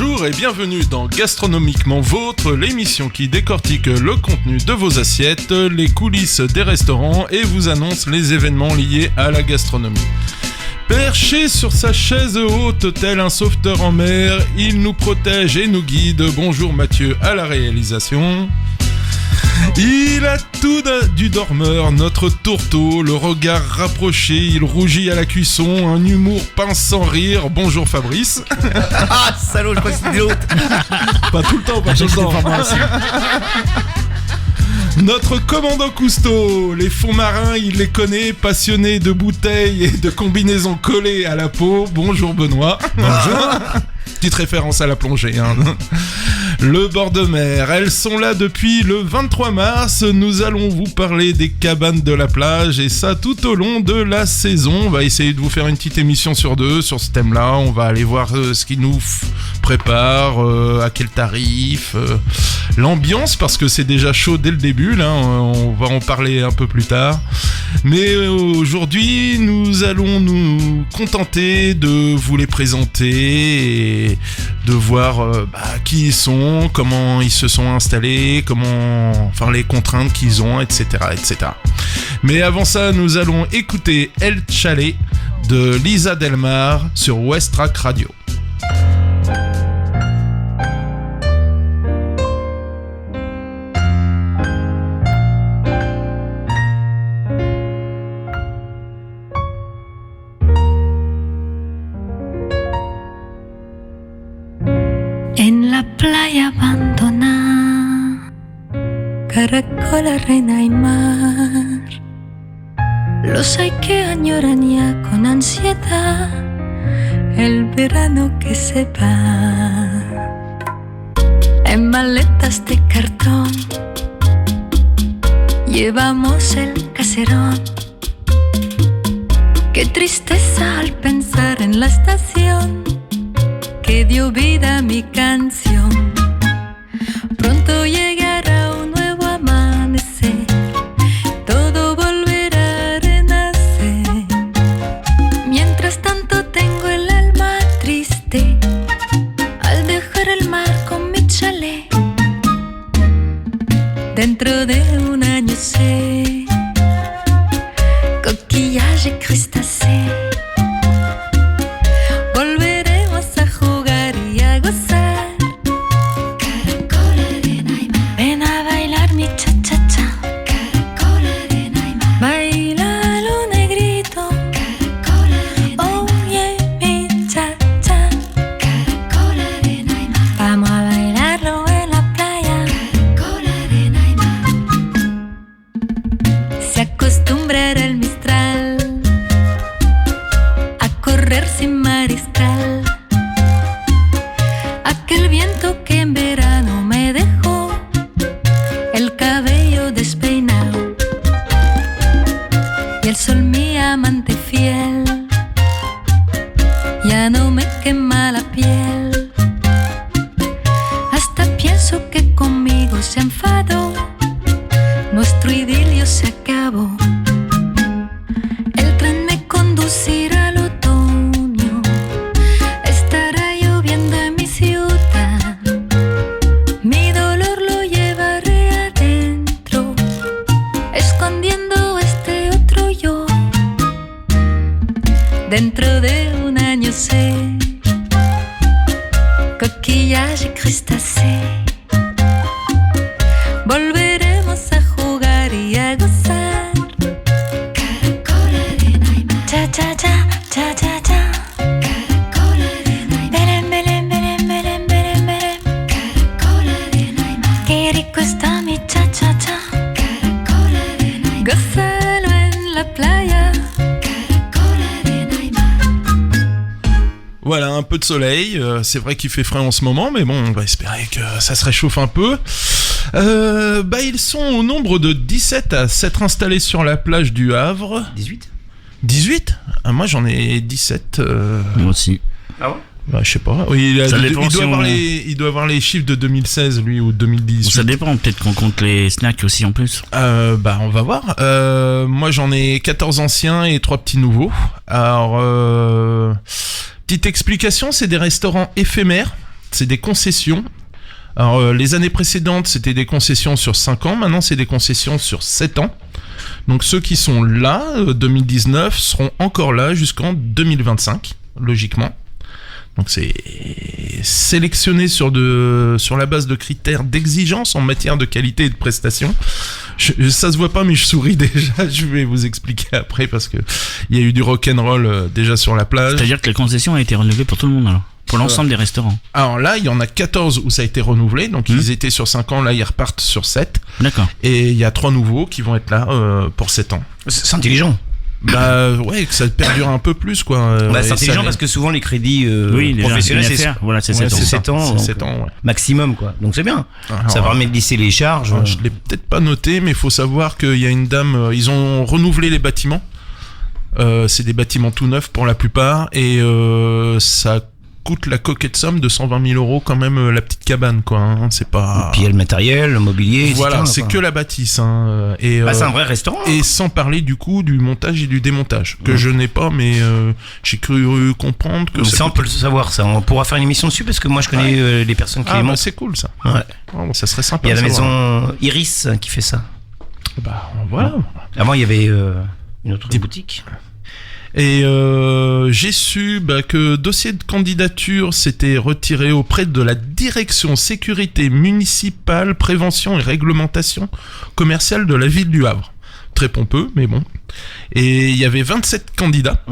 Bonjour et bienvenue dans Gastronomiquement Vôtre, l'émission qui décortique le contenu de vos assiettes, les coulisses des restaurants et vous annonce les événements liés à la gastronomie. Perché sur sa chaise haute tel un sauveteur en mer, il nous protège et nous guide. Bonjour Mathieu à la réalisation. Il a tout du dormeur, notre tourteau, le regard rapproché, il rougit à la cuisson, un humour pince sans rire. Bonjour Fabrice. Ah salaud, je crois que c'était l'autre. Pas tout le temps, pas tout le temps. Notre commandant Cousteau, les fonds marins, il les connaît, passionné de bouteilles et de combinaisons collées à la peau. Bonjour Benoît. Bonjour. Petite référence à la plongée, hein. Le bord de mer, elles sont là depuis le 23 mars. Nous allons vous parler des cabanes de la plage et ça tout au long de la saison. On va essayer de vous faire une petite émission sur deux sur ce thème-là. On va aller voir ce qui nous prépare, à quel tarif, l'ambiance parce que c'est déjà chaud dès le début. Là, on va en parler un peu plus tard. Mais aujourd'hui, nous allons nous contenter de vous les présenter et de voir qui ils sont, comment ils se sont installés, les contraintes qu'ils ont, etc., etc. Mais avant ça, nous allons écouter El Chalet de Lisa Del Mar sur West Track Radio. Playa abandonada, caracola, arena y mar. Los hay que añoran ya con ansiedad el verano que se va. En maletas de cartón llevamos el caserón. Qué tristeza al pensar en la estación que dio vida a mi canción. Pronto llegará un nuevo amanecer, todo volverá a renacer. Mientras tanto tengo el alma triste al dejar el mar con mi chalet. Dentro de un año sé coquillaje y crustáceo. Dentro de un año sé coquillaje y crustáceo. Volveremos a jugar y a gozar. Caracol, arena y mar. Cha cha cha, cha cha cha. Caracol, arena y mar. Belén, belén, belén, belén, belén, belén. Caracol, arena y mar. Qué rico está mi cha cha cha. Caracol, arena y mar. Gózalo en la playa. Voilà, un peu de soleil, c'est vrai qu'il fait frais en ce moment, mais bon, on va espérer que ça se réchauffe un peu. Ils sont au nombre de 17 à s'être installés sur la plage du Havre. 18 ? 18 ? Moi j'en ai 17. Moi aussi. Ah ouais ? Je sais pas. Oui, il doit avoir les chiffres de 2016, lui, ou 2018. Ça dépend, peut-être qu'on compte les snacks aussi en plus. On va voir. Moi j'en ai 14 anciens et 3 petits nouveaux. Alors... Petite explication, c'est des restaurants éphémères c'est des concessions. Alors, les années précédentes, c'était des concessions sur 5 ans. Maintenant, c'est des concessions sur 7 ans. Donc, ceux qui sont là, 2019, seront encore là jusqu'en 2025, logiquement. Donc, c'est sélectionné sur la base de critères d'exigence en matière de qualité et de prestation. Ça se voit pas, mais je souris déjà. Je vais vous expliquer après parce que il y a eu du rock'n'roll déjà sur la plage. C'est-à-dire que la concession a été renouvelée pour tout le monde alors, pour l'ensemble des restaurants. Alors là, il y en a 14 où ça a été renouvelé, donc ils étaient sur 5 ans, là ils repartent sur 7. D'accord. Et il y a 3 nouveaux qui vont être là pour 7 ans. C'est intelligent. Bah ouais, que ça perdure un peu plus quoi. C'est intelligent parce que souvent les crédits professionnels, c'est 7 ans, c'est 7 ans ouais. Maximum quoi. Donc c'est bien. Alors, ça permet de lisser les charges. Je l'ai peut-être pas noté, mais il faut savoir qu'il y a une dame, ils ont renouvelé les bâtiments. C'est des bâtiments tout neufs pour la plupart et ça coûte la coquette somme de 120 000 euros quand même la petite cabane quoi. Hein. C'est pas. Et puis il y a le matériel, le mobilier. Voilà, etc., c'est quoi. que la bâtisse. Hein. Et c'est un vrai restaurant. Et sans parler du coup du montage et du démontage que je n'ai pas, mais j'ai cru comprendre que. Donc ça on peut le savoir. Ça, on pourra faire une émission dessus parce que moi je connais les personnes qui les montent. C'est cool ça. Ouais. Oh, ça serait sympa. Il y a la savoir. maison Iris qui fait ça. Bah voilà. Avant il y avait une autre boutique. Et j'ai su que dossier de candidature s'était retiré auprès de la direction sécurité municipale, prévention et réglementation commerciale de la ville du Havre. Très pompeux, mais bon. Et il y avait 27 candidats.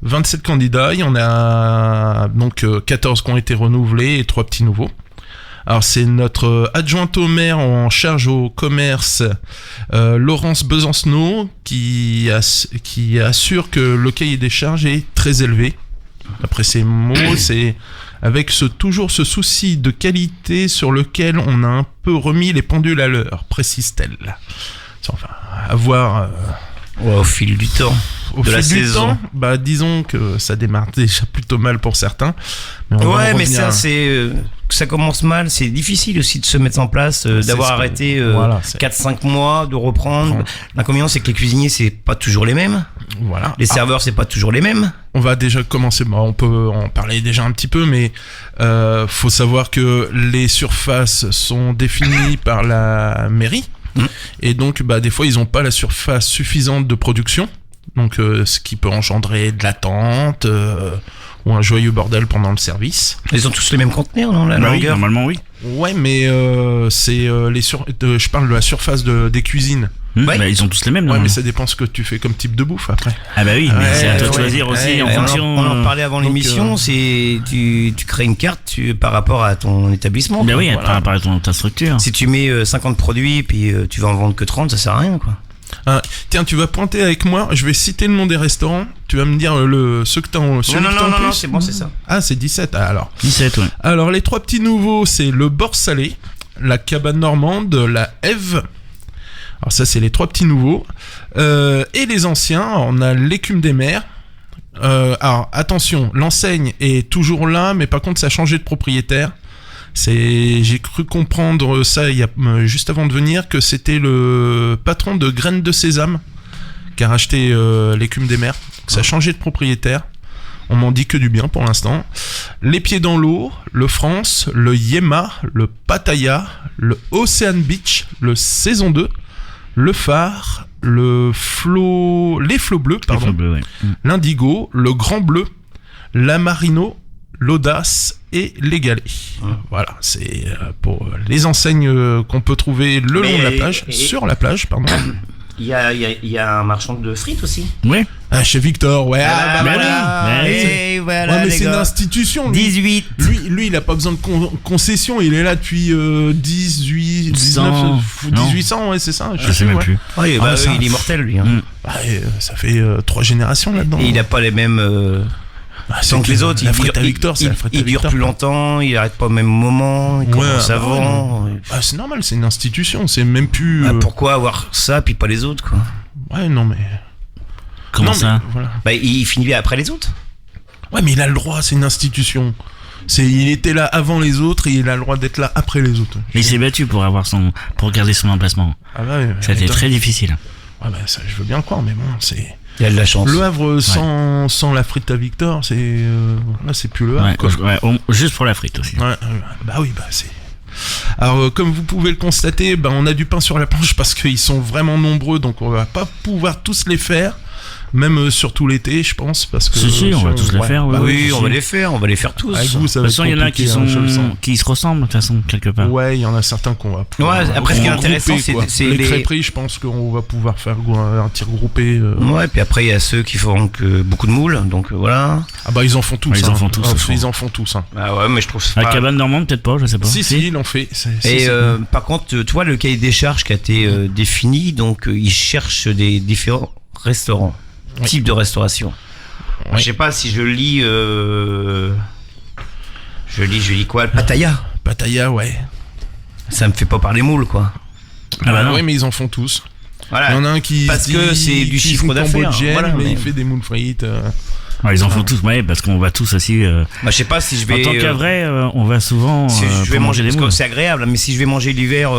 27 candidats, il y en a donc 14 qui ont été renouvelés et 3 petits nouveaux. Alors c'est notre adjointe au maire en charge au commerce, Laurence Besancenot, qui assure que le cahier des charges est très élevé. Après ces mots, c'est avec toujours ce souci de qualité sur lequel on a un peu remis les pendules à l'heure, précise-t-elle. Enfin, à voir... au fil du temps. Au fil du temps, disons que ça démarre déjà plutôt mal pour certains. Mais ça, ça commence mal. C'est difficile aussi de se mettre en place, d'avoir arrêté 4-5 mois, de reprendre. L'inconvénient, c'est que les cuisiniers, c'est pas toujours les mêmes. Voilà. Les serveurs, c'est pas toujours les mêmes. On va déjà commencer. On peut en parler déjà un petit peu, mais faut savoir que les surfaces sont définies par la mairie. Et donc des fois ils ont pas la surface suffisante de production, donc ce qui peut engendrer de l'attente ou un joyeux bordel pendant le service. Ils ont tous les mêmes conteneurs, non, la longueur. Oui, normalement oui. Ouais, mais c'est je parle de la surface des cuisines. Ils ont tous les mêmes. Ouais, mais ça dépend ce que tu fais comme type de bouffe après. Ah bah oui, mais c'est à toi de choisir aussi en fonction. On en parlait avant l'émission. C'est tu crées une carte par rapport à ton établissement. Bah oui, par rapport à ta structure. Si tu mets 50 produits puis tu vas en vendre que 30, ça sert à rien quoi. Tiens, tu vas pointer avec moi. Je vais citer le nom des restaurants. Tu vas me dire ceux que t'as en plus. Non, c'est bon, c'est ça. Ah, c'est 17. Alors. 17, ouais. Alors les 3 petits nouveaux, c'est le Bord Salé, la Cabane Normande, la Ève. Alors ça, c'est les 3 petits nouveaux. Et les anciens, on a l'Écume des Mers. Alors attention, l'enseigne est toujours là, mais par contre, ça a changé de propriétaire. J'ai cru comprendre ça juste avant de venir, que c'était le patron de Graines de Sésame qui a racheté l'Écume des Mers. Donc, ça a changé de propriétaire. On m'en dit que du bien pour l'instant. Les Pieds dans l'eau, le France, le Yéma, le Pattaya, le Ocean Beach, le Saison 2, le Phare, les Flots Bleus, l'Indigo, le Grand Bleu, la Marino, l'Audace et les Galets. Voilà, c'est pour les enseignes qu'on peut trouver le long de la plage, sur la plage, pardon. Il y a un marchand de frites aussi. Oui. Ah, chez Victor, ouais. Et voilà, mais les c'est gars. une institution. Lui. 18. Lui, il a pas besoin de concession. Il est là depuis 1800, ouais, c'est ça. Je sais même plus. Il est mortel, lui. Ça fait 3 générations là-dedans. Et il a pas les mêmes. Tant que les autres, il dure plus longtemps, il arrête pas au même moment, il commence avant. C'est normal, c'est une institution, c'est même plus. Pourquoi avoir ça puis pas les autres quoi? Ouais, non mais. Comment ça? Voilà. Il finit après les autres. Ouais, mais il a le droit, c'est une institution. Il était là avant les autres et il a le droit d'être là après les autres. Mais il s'est battu pour garder son emplacement. Ah ouais, ça a été très difficile. Ouais, ça, je veux bien le croire, mais bon, c'est. Il y a de la chance. Le Havre sans la frite à Victor, là c'est plus le Havre. Juste pour la frite aussi. Bah oui, c'est. Alors comme vous pouvez le constater, on a du pain sur la planche parce qu'ils sont vraiment nombreux, donc on va pas pouvoir tous les faire. Même surtout l'été, je pense, parce que on va tous les faire. Oui, on va les faire tous. Avec vous, ça de toute façon, il y en a qui se ressemblent de toute façon quelque part. Ouais, il y en a certains qu'on va pouvoir. Ouais, après ce qui est intéressant, c'est les crêperies, je pense qu'on va pouvoir faire un tir groupé. Ouais, puis après il y a ceux qui font beaucoup de moules, donc voilà. Ah bah ils en font tous. Ils en font tous. Ils en font tous. Ah ouais, mais je trouve. La cabane normande peut-être pas, je sais pas. Si, ils l'ont fait. Et par contre, tu vois le cahier des charges qui a été défini, donc ils cherchent des différents restaurants. Type de restauration. Moi, je sais pas si je lis quoi, le Pattaya, ouais. Ça me fait pas parler moule, quoi. Oui, mais ils en font tous. Voilà. Il y en a un qui parce que c'est du chiffre d'affaires, mais il fait des moules frites. Ils en font tous, parce qu'on va tous aussi. Je sais pas si je vais. En tant qu'à vrai, on va souvent. Si je vais manger des moules, c'est agréable. Mais si je vais manger l'hiver,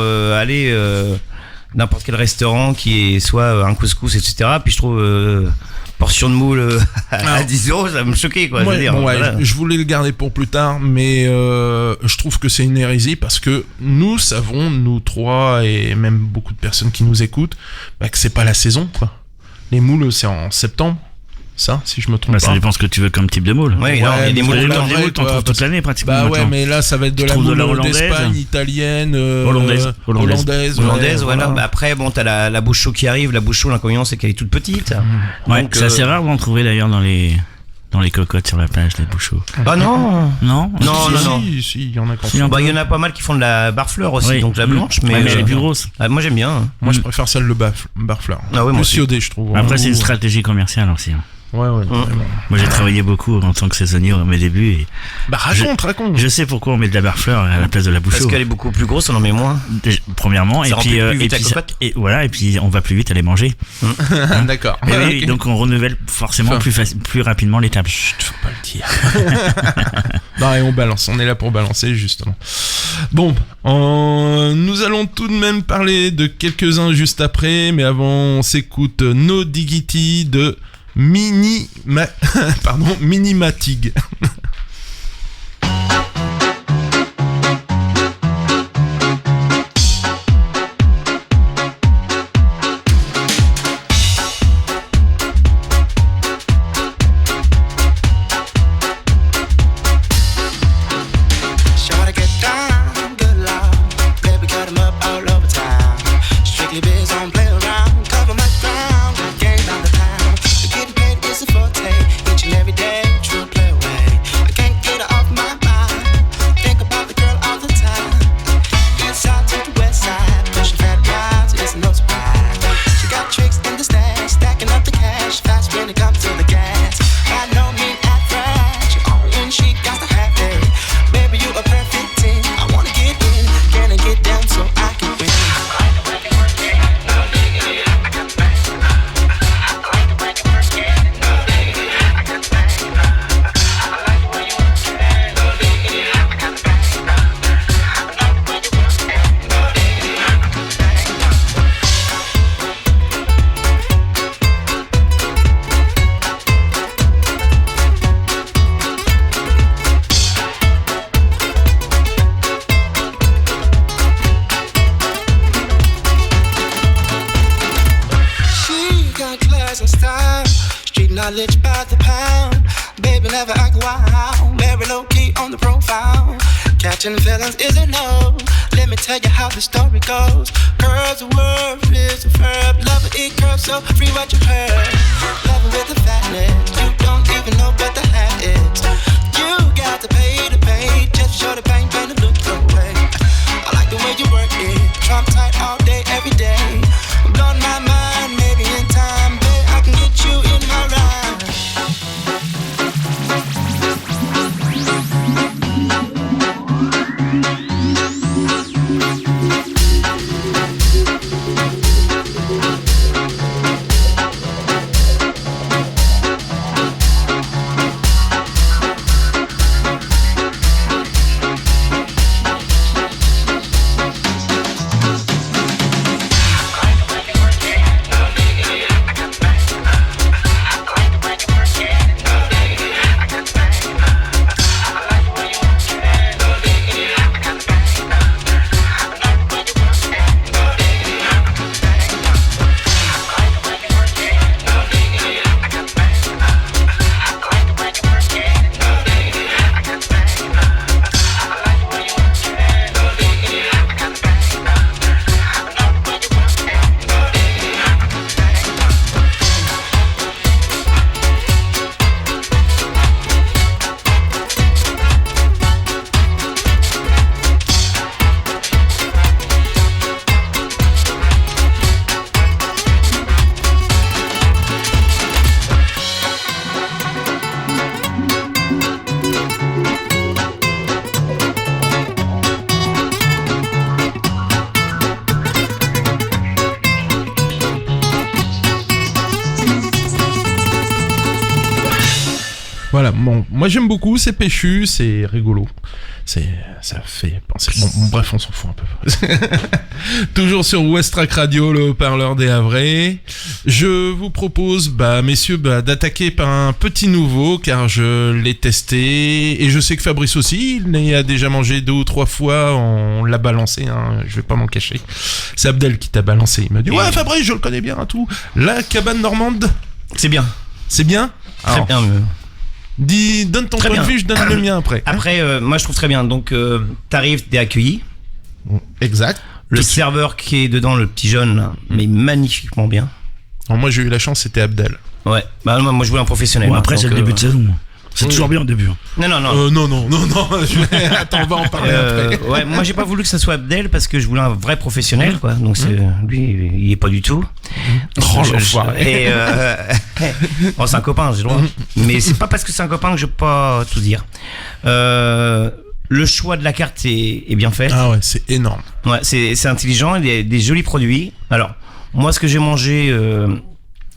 n'importe quel restaurant qui est soit un couscous, etc. Puis je trouve portion de moule à 10 €, ça va me choquer, quoi. Je voulais le garder pour plus tard, mais je trouve que c'est une hérésie parce que nous savons, nous trois et même beaucoup de personnes qui nous écoutent, que c'est pas la saison, quoi. Les moules, c'est en septembre. Ça, si je me trompe pas. Ça dépend ce que tu veux comme type de moule. Il y a des moules t'en trouves toute l'année pratiquement. Mais là ça va être de la moule d'Espagne, italienne, hollandaise. Après, t'as la bouche chaude qui arrive. La bouche chaude, l'inconvénient, c'est qu'elle est toute petite. Donc, c'est assez rare d'en trouver d'ailleurs dans les cocottes sur la plage, les bouchons. Ah non. Non, si, il y en a quand même. Il y en a pas mal qui font de la barfleur aussi, donc la blanche, mais elle est plus grosse. Moi j'aime bien. Moi je préfère celle de barfleur. Plus iodée, je trouve. Après c'est une stratégie commerciale aussi. Ouais. Moi j'ai travaillé beaucoup en tant que saisonnier à mes débuts. Et raconte. Je sais pourquoi on met de la barfleur à la place de la bouchon. Parce qu'elle est beaucoup plus grosse, on en met moins. Premièrement, ça et puis on va plus vite à les manger. D'accord. Et donc on renouvelle forcément plus rapidement les tables. Chut, faut pas le dire. Et on balance, on est là pour balancer justement. Bon, nous allons tout de même parler de quelques-uns juste après, mais avant on s'écoute No Diggity de Minimatig. knowledge by the pound. Baby, never act wild. Very low key on the profile. Catching feelings is a no. Let me tell you how the story goes. Girls, the word is a verb. Love it, eat curves, so free what you heard. Loving with the fatness. You don't even know what the hat is. You got to pay to pay. Just show the pain, pain to look your way. I like the way you work it. Trump tight all day, every day. Blowing my mind, maybe in time, babe, I can get you in my ride. bon, moi j'aime beaucoup, c'est péchu, c'est rigolo. Ça fait penser. Bon, bref, on s'en fout un peu. Toujours sur Westrack Radio, le haut-parleur des Havrais. Je vous propose, messieurs, d'attaquer par un petit nouveau, car je l'ai testé, et je sais que Fabrice aussi, il a déjà mangé 2 ou 3 fois, on l'a balancé, hein, je vais pas m'en cacher. C'est Abdel qui t'a balancé, il m'a dit, ouais Fabrice, je le connais bien, tout. La cabane normande. C'est bien. C'est bien? Très bien. Donne ton point de vue, je donne le mien après. Après, moi je trouve très bien. Donc, t'arrives, t'es accueilli. Exact. Le serveur qui est dedans, le petit jeune, là, mais magnifiquement bien. Alors moi j'ai eu la chance, c'était Abdel. Ouais. Moi je voulais un professionnel. Bon, après, c'est le début de saison. C'est toujours bien au début. Non. Non. Attends, on va en parler après. Ouais, moi j'ai pas voulu que ça soit Abdel parce que je voulais un vrai professionnel, quoi. Donc lui, il est pas du tout. Oh l'enfoiré. Et bon, c'est un copain, j'ai le droit. Mais c'est pas parce que c'est un copain que je peux pas tout dire. Le choix de la carte est bien fait. Ah ouais, c'est énorme. Ouais, c'est intelligent, il y a des jolis produits. Alors, moi ce que j'ai mangé.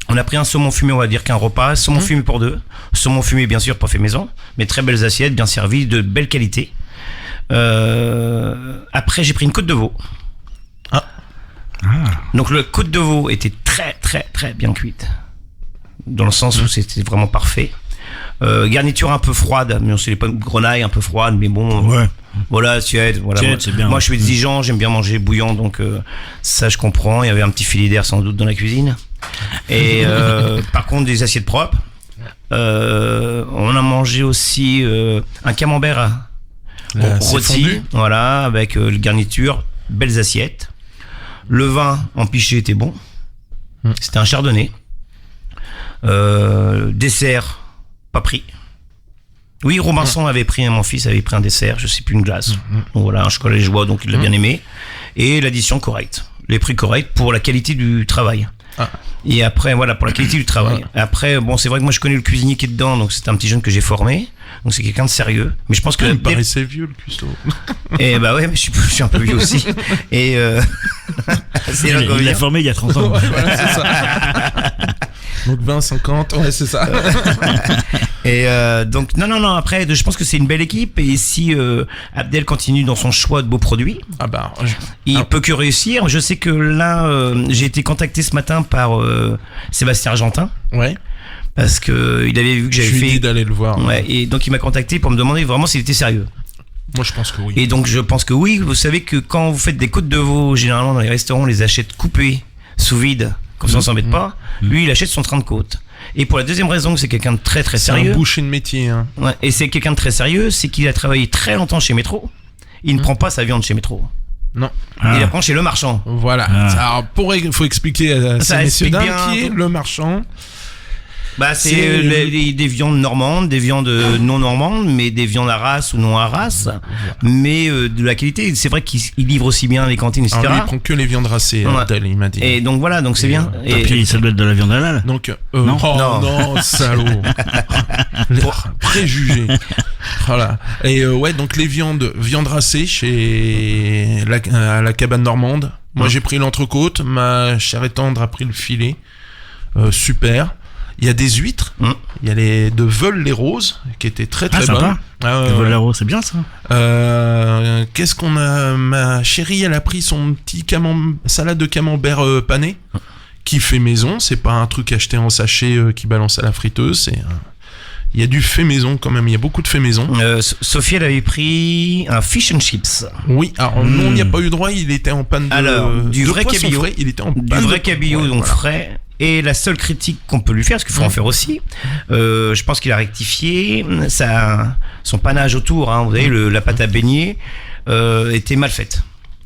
On a pris un saumon fumé, on va dire qu'un repas, saumon fumé pour 2. Saumon fumé, bien sûr, pas fait maison, mais très belles assiettes, bien servies, de belle qualité. Après, j'ai pris une côte de veau. Donc, le côte de veau était très, très, très bien cuite. Dans le sens où c'était vraiment parfait. Garniture un peu froide, mais c'est pas une grenaille un peu froide, mais bon. Ouais. Voilà, tiède, voilà. C'est bien. Moi, je suis exigeant, j'aime bien manger bouillant, donc ça, je comprends. Il y avait un petit filet d'air sans doute dans la cuisine. Et par contre, des assiettes propres. On a mangé aussi un camembert rôti, voilà, avec le garniture, belles assiettes. Le vin empiché était bon. C'était un chardonnay. Dessert, pas pris. Oui, Robinson avait pris, mon fils avait pris un dessert, je sais plus, une glace. Donc voilà, un chocolat joie, donc il l'a bien aimé. Et l'addition correcte. Les prix corrects pour la qualité du travail. Et après, voilà, pour la qualité du travail. Après, bon, c'est vrai que moi je connais le cuisinier qui est dedans, donc c'est un petit jeune que j'ai formé. Donc c'est quelqu'un de sérieux. Mais je pense que. Il paraissait vieux, le cuistot. Et ouais, mais je suis un peu vieux aussi. Et c'est il l'a formé il y a 30 ans. Ouais, voilà, c'est ça. Donc 20, 50, ouais, c'est ça. Et donc, non, après, je pense que c'est une belle équipe. Et si Abdel continue dans son choix de beaux produits, il peut que réussir. Je sais que là, j'ai été contacté ce matin par Sébastien Argentin. Ouais. Parce que il avait vu que j'avais fait. Je lui ai dit d'aller le voir. Ouais, et donc il m'a contacté pour me demander vraiment s'il était sérieux. Moi, je pense que oui. Et donc, je pense que oui. Vous savez que quand vous faites des côtes de veau, généralement dans les restaurants, on les achète coupées, sous vide, comme ça on s'embête pas. Lui, il achète son train de côte. Et pour la deuxième raison, c'est quelqu'un de très très sérieux. C'est un boucher de métier. Hein. Ouais, et c'est quelqu'un de très sérieux, c'est qu'il a travaillé très longtemps chez Métro. Il ne prend pas sa viande chez Métro. Non. Il la prend chez le marchand. Voilà. Alors, faut expliquer à ces messieurs dames qui est le marchand. C'est des viandes normandes, des viandes non normandes, mais des viandes à race ou non à race, mais de la qualité. C'est vrai qu'il livre aussi bien les cantines, etc. Alors lui, il prend que les viandes racées, il m'a dit. Et donc voilà, donc c'est bien. Et puis ça doit être de la viande halal. Donc non, salaud. Préjugé. Voilà. Et ouais, donc les viandes racées chez à la cabane normande. Moi, j'ai pris l'entrecôte, ma chère et tendre a pris le filet. Super. Il y a des huîtres, il y a les de Veules-les-Roses qui étaient très très bonnes. Veules-les-Roses, c'est bien ça. Qu'est-ce qu'on a? Ma chérie, elle a pris son petit salade de camembert pané qui fait maison. C'est pas un truc acheté en sachet qui balance à la friteuse. Il y a du fait maison quand même. Il y a beaucoup de fait maison. Sophie, elle avait pris un fish and chips. Oui. Alors non, il n'y a pas eu droit. Il était en panne de. Alors du vrai cabillaud. Frais, il était en panne du vrai cabillaud, donc voilà. Frais. Et la seule critique qu'on peut lui faire, parce qu'il faut en faire aussi, je pense qu'il a rectifié, son panache autour, hein, vous voyez, la pâte à beignet, était mal faite.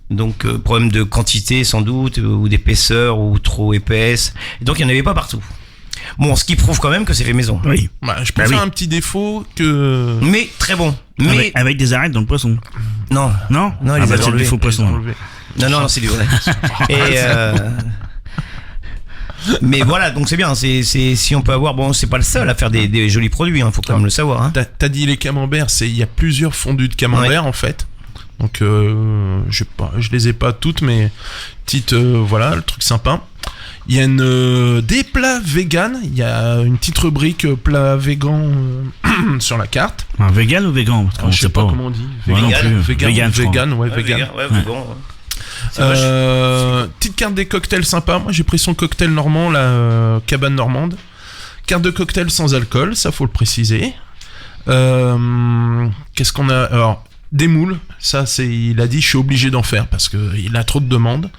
Donc problème de quantité sans doute, ou d'épaisseur, ou trop épaisse. Et donc il n'y en avait pas partout. Bon, ce qui prouve quand même que c'est fait maison. Oui. Je peux faire un petit défaut que. Mais très bon. Mais avec des arêtes dans le poisson. Non, c'est le défaut poisson. Non, c'est du vrai. Et mais voilà, donc c'est bien. C'est si on peut avoir, bon, c'est pas le seul à faire des jolis produits. Faut quand même le savoir. Hein. T'as dit les camemberts, il y a plusieurs fondus de camembert en fait. Donc je les ai pas toutes, mais petites, voilà, le truc sympa. Il y a des plats vegan. Il y a une petite rubrique plats vegan sur la carte. Un vegan ou vegan? Parce qu'on Je sais pas comment on dit. Moi non plus. Vegan, je crois. vegan, ouais, vegan. Ouais, vegan. C'est vache. Petite carte des cocktails sympa. Moi, j'ai pris son cocktail normand, la cabane normande. Carte de cocktail sans alcool, ça faut le préciser. Qu'est-ce qu'on a? Alors, des moules. Ça, il a dit, je suis obligé d'en faire parce que il a trop de demandes.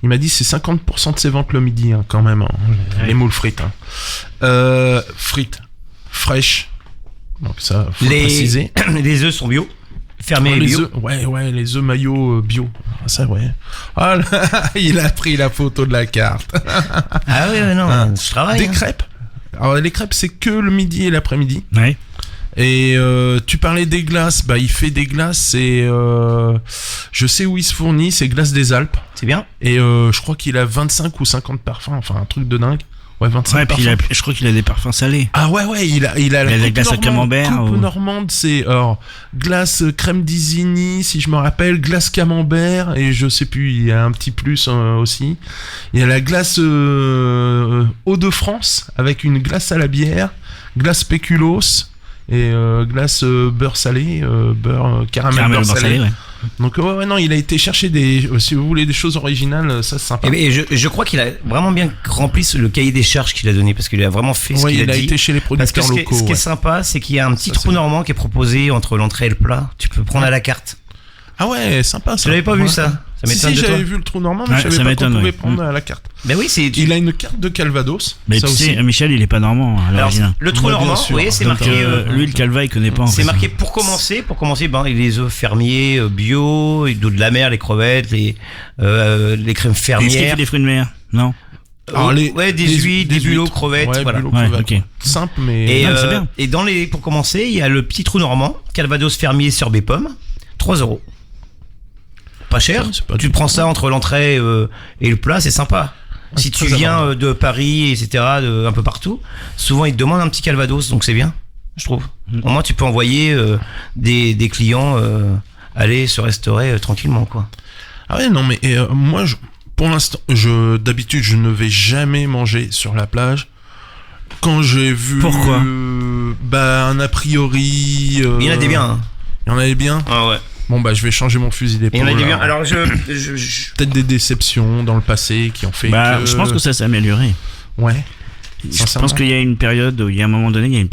Il m'a dit c'est 50% de ses ventes le midi quand même, les moules frites. Frites, fraîches. Donc ça, faut le préciser. Les œufs sont bio, fermés et bio. Ouais, les œufs maillots bio. Ça, ouais. Ah là, il a pris la photo de la carte. Ah oui, non, je travaille. Des crêpes. Alors les crêpes, c'est que le midi et l'après-midi. Ouais. Et tu parlais des glaces, il fait des glaces, je sais où il se fournit, c'est Glaces des Alpes. C'est bien. Et je crois qu'il a 25 ou 50 parfums, enfin un truc de dingue. Ouais, 25 parfums. Puis je crois qu'il a des parfums salés. Ah ouais, il a la glace à camembert. Coupe normande, c'est glace crème d'Isigny, si je me rappelle, glace camembert, et je sais plus, il y a un petit plus aussi. Il y a la glace Hauts-de-France, avec une glace à la bière, glace spéculoos, et glace beurre salé, beurre caramel beurre salé. Ouais. Donc ouais, non, il a été chercher si vous voulez des choses originales, ça c'est sympa. Et je crois qu'il a vraiment bien rempli le cahier des charges qu'il a donné, parce qu'il a vraiment fait ce qu'il a dit. Il a été chez les producteurs locaux. Ce qui est sympa, c'est qu'il y a un petit trou normand qui est proposé entre l'entrée et le plat. Tu peux prendre à la carte. Ah ouais, sympa ça. Tu l'avais pas vu ça? Ça m'étonne de toi. J'avais vu le trou normand, mais je savais pas qu'on pouvait prendre à la carte. Ben oui, il a une carte de Calvados. Mais tu sais, Michel, il est pas normand à l'origine. Le trou normand, vous voyez, c'est marqué. Lui, le Calva, il connaît pas. C'est marqué pour commencer, les œufs fermiers bio, d'eau de la mer, les crevettes, les crèmes fermières. Est-ce qu'il fait des fruits de mer? Non. Alors des huîtres, des bulots, crevettes, voilà. Okay. Simple, mais c'est bien. Et pour commencer, il y a le petit trou normand, Calvados fermier sorbet pomme, 3€. Pas cher. Tu prends ça entre l'entrée et le plat, c'est sympa. Si tu viens de Paris, etc., un peu partout, souvent ils te demandent un petit Calvados, donc c'est bien, je trouve. Au moins tu peux envoyer des clients aller se restaurer tranquillement, quoi. Ah ouais, non, mais moi, pour l'instant, d'habitude, je ne vais jamais manger sur la plage. Quand j'ai vu... Pourquoi un a priori... Il y en a des biens. Hein. Il y en a des biens. Ah ouais. Bon je vais changer mon fusil d'épaule. Il y en a des biens. Alors peut-être des déceptions dans le passé qui ont fait que... Je pense que ça s'est amélioré. Ouais. Je pense qu'il y a une période où il y a un moment donné, il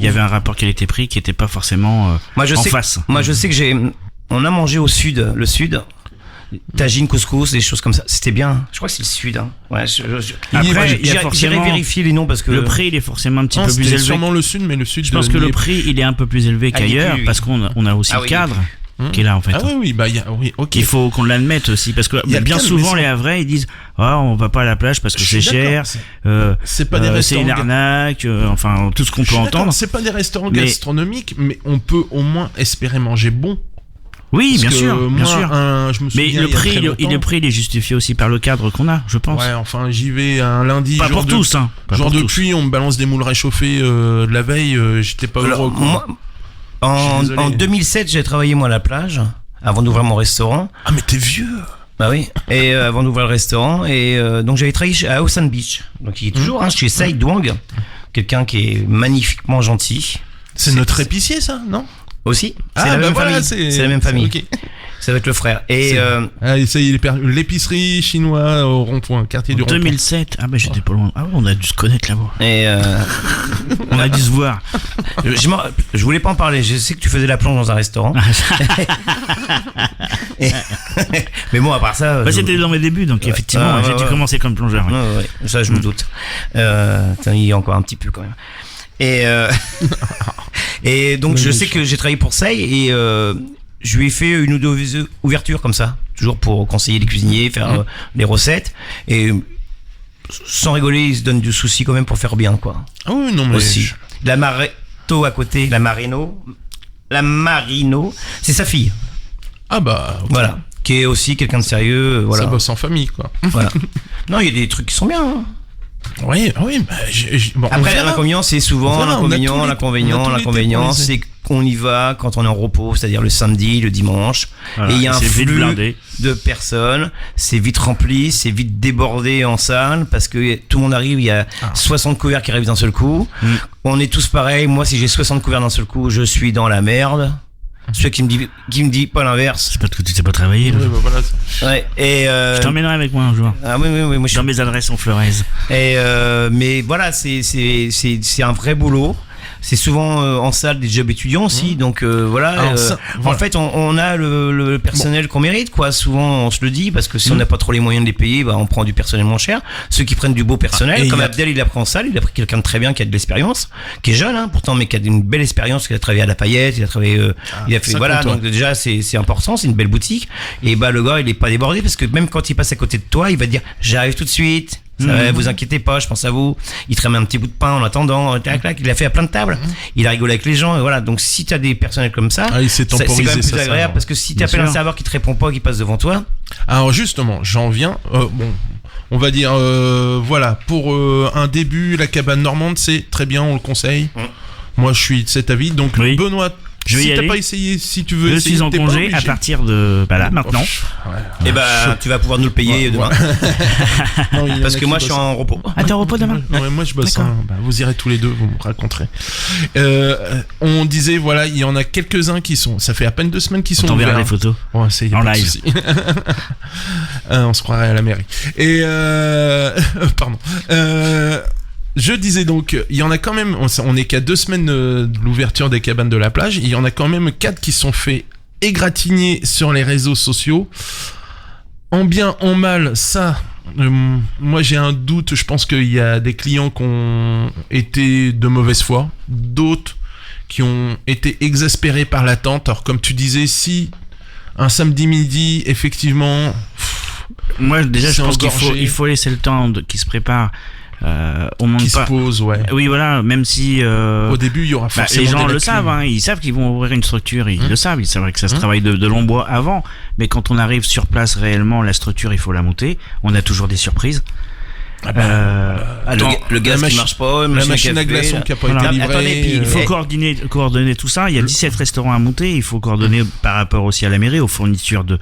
y avait un rapport qualité-prix qui était pas forcément face. Moi je sais que on a mangé au sud, le sud. Tagine, couscous, des choses comme ça, c'était bien. Je crois que c'est le sud. Hein. Ouais, après, j'irai vérifier les noms parce que le prix il est forcément un petit peu plus élevé. Sûrement le sud, mais le sud. Je pense que le prix il est un peu plus élevé qu'ailleurs parce qu'on a aussi le cadre. Qui est là en fait. Ah oui, ok. Il faut qu'on l'admette aussi parce que bien souvent les Havrais ils disent on va pas à la plage parce que c'est cher, c'est pas des restaurants, c'est une arnaque, enfin tout ce qu'on peut entendre. C'est pas des restaurants gastronomiques, mais on peut au moins espérer manger bon. Oui, bien sûr. Je me souviens, mais le prix il est justifié aussi par le cadre qu'on a, je pense. Ouais, enfin j'y vais un lundi. Pas pour tous, hein. Genre de pluie, on me balance des moules réchauffées de la veille, j'étais pas heureux. En 2007, j'ai travaillé moi à la plage avant d'ouvrir mon restaurant. Ah mais t'es vieux. Bah oui. Et avant d'ouvrir le restaurant, et donc j'avais travaillé à Ocean Beach, donc il est toujours chez Saïd Douang, quelqu'un qui est magnifiquement gentil. C'est notre épicier ça, non? Aussi. C'est la même famille. C'est la même famille. Okay. C'est avec le frère. Et ça y est, l'épicerie chinois au rond-point, quartier du rond-point. 2007. Ah j'étais pas loin. Ah ouais, on a dû se connaître là-bas. Et on a dû se voir. Je voulais pas en parler. Je sais que tu faisais la plonge dans un restaurant. Mais bon, à part ça. C'était dans mes débuts, donc effectivement, j'ai dû commencer comme plongeur. Ouais. Ça, je me doute. Il y a encore un petit peu quand même. Et donc je sais que j'ai travaillé pour Say et je lui ai fait une ou deux ouvertures comme ça, toujours pour conseiller les cuisiniers, faire des recettes, et sans rigoler, il se donne du souci quand même pour faire bien, quoi. Ah oui, non mais aussi. La Maretto à côté, la Marino, c'est sa fille. Ah bah okay. Voilà, qui est aussi quelqu'un de sérieux, voilà. Ça bosse en famille, quoi. Voilà. Non, il y a des trucs qui sont bien. Hein. Oui, bon, après l'inconvénient c'est souvent l'inconvénient, c'est on y va quand on est en repos, c'est-à-dire le samedi, le dimanche. Voilà, et il y a un c'est vite flux blindé. de personnes, c'est vite rempli, c'est vite débordé en salle parce que tout le monde arrive, il y a 60 couverts qui arrivent d'un seul coup. On est tous pareils. Moi, si j'ai 60 couverts d'un seul coup, je suis dans la merde. Celui qui me dit pas l'inverse. C'est pas que tu t'es pas travaillé. Ouais, bah voilà. Ouais, et Je t'emmènerai avec moi un jour. ah oui, moi je suis Dans mes adresses en Fleurez. et mais voilà, c'est un vrai boulot. C'est souvent en salle des jobs étudiants aussi, donc voilà. Alors ça, voilà. En fait, on a le personnel qu'on mérite, quoi. Souvent, on se le dit, parce que si on n'a pas trop les moyens de les payer, bah, on prend du personnel moins cher. Ceux qui prennent du beau personnel, et comme il y a- Abdel, il a pris en salle, il a pris quelqu'un de très bien, qui a de l'expérience, qui est jeune, hein, pourtant, mais qui a une belle expérience, qui a travaillé à La Paillette, il a travaillé, il a fait, ça voilà, compte, donc déjà, c'est important, c'est une belle boutique. Et bah, le gars, il est pas débordé, parce que même quand il passe à côté de toi, il va te dire, j'arrive tout de suite. Ça va, vous inquiétez pas, je pense à vous. Il te remet un petit bout de pain en attendant. Tac, tac, il l'a fait à plein de tables. Il a rigolé avec les gens. Et voilà. Donc si t'as des personnels comme ça, Ah, il s'est c'est quand temporisé, même plus ça, agréable ça, parce que si bien t'appelles un sûr. serveur qui te répond pas, qui passe devant toi, Alors justement, j'en viens. Bon, on va dire, voilà, pour un début, la cabane normande, c'est très bien, on le conseille. Moi, je suis de cet avis. Donc, Oui. Benoît, Je vais si y t'as aller. pas essayé, si tu veux Je essayer, suis en t'es pas congé obligé. à partir de là maintenant. eh ben, tu vas pouvoir nous le payer demain. Non, il y en a Parce que qui moi, je suis bossent. en repos. Ah, t'es au repos demain? Ouais, moi je bosse. D'accord. Bah, vous irez tous les deux, vous me raconterez. On disait, voilà, il y en a quelques-uns qui sont. Ça fait à peine 2 semaines qu'ils On sont t'enverra ouverts. les photos. Ouais, c'est, y a En pas de live. souci. On se croirait à la mairie. Et pardon. Je disais donc, il y en a quand même. On est qu'à 2 semaines de l'ouverture des cabanes de la plage. Il y en a quand même 4 qui sont fait égratigner sur les réseaux sociaux. En bien, en mal, ça. Moi j'ai un doute, je pense qu'il y a des clients qui ont été de mauvaise foi, d'autres qui ont été exaspérés par l'attente. Alors comme tu disais, si un samedi midi, effectivement, Moi, déjà, je C'est pense engorgé. qu'il faut laisser le temps qu'ils se préparent. On manque qui se pas. pose, ouais. Oui, voilà, même si. Au début, il y aura Bah, forcément les gens des le lacunes. savent, hein, ils savent qu'ils vont ouvrir une structure, ils le savent, ils savent que ça se travaille de long bois avant, mais quand on arrive sur place réellement, la structure, il faut la monter, on a toujours des surprises. Le gaz qui machine- marche pas, La machine à glaçons qui a pas Voilà. été livrée. Attendez, puis Il faut Eh. coordonner tout ça, il y a 17 restaurants à monter, il faut coordonner par rapport aussi à la mairie, aux fournitures de...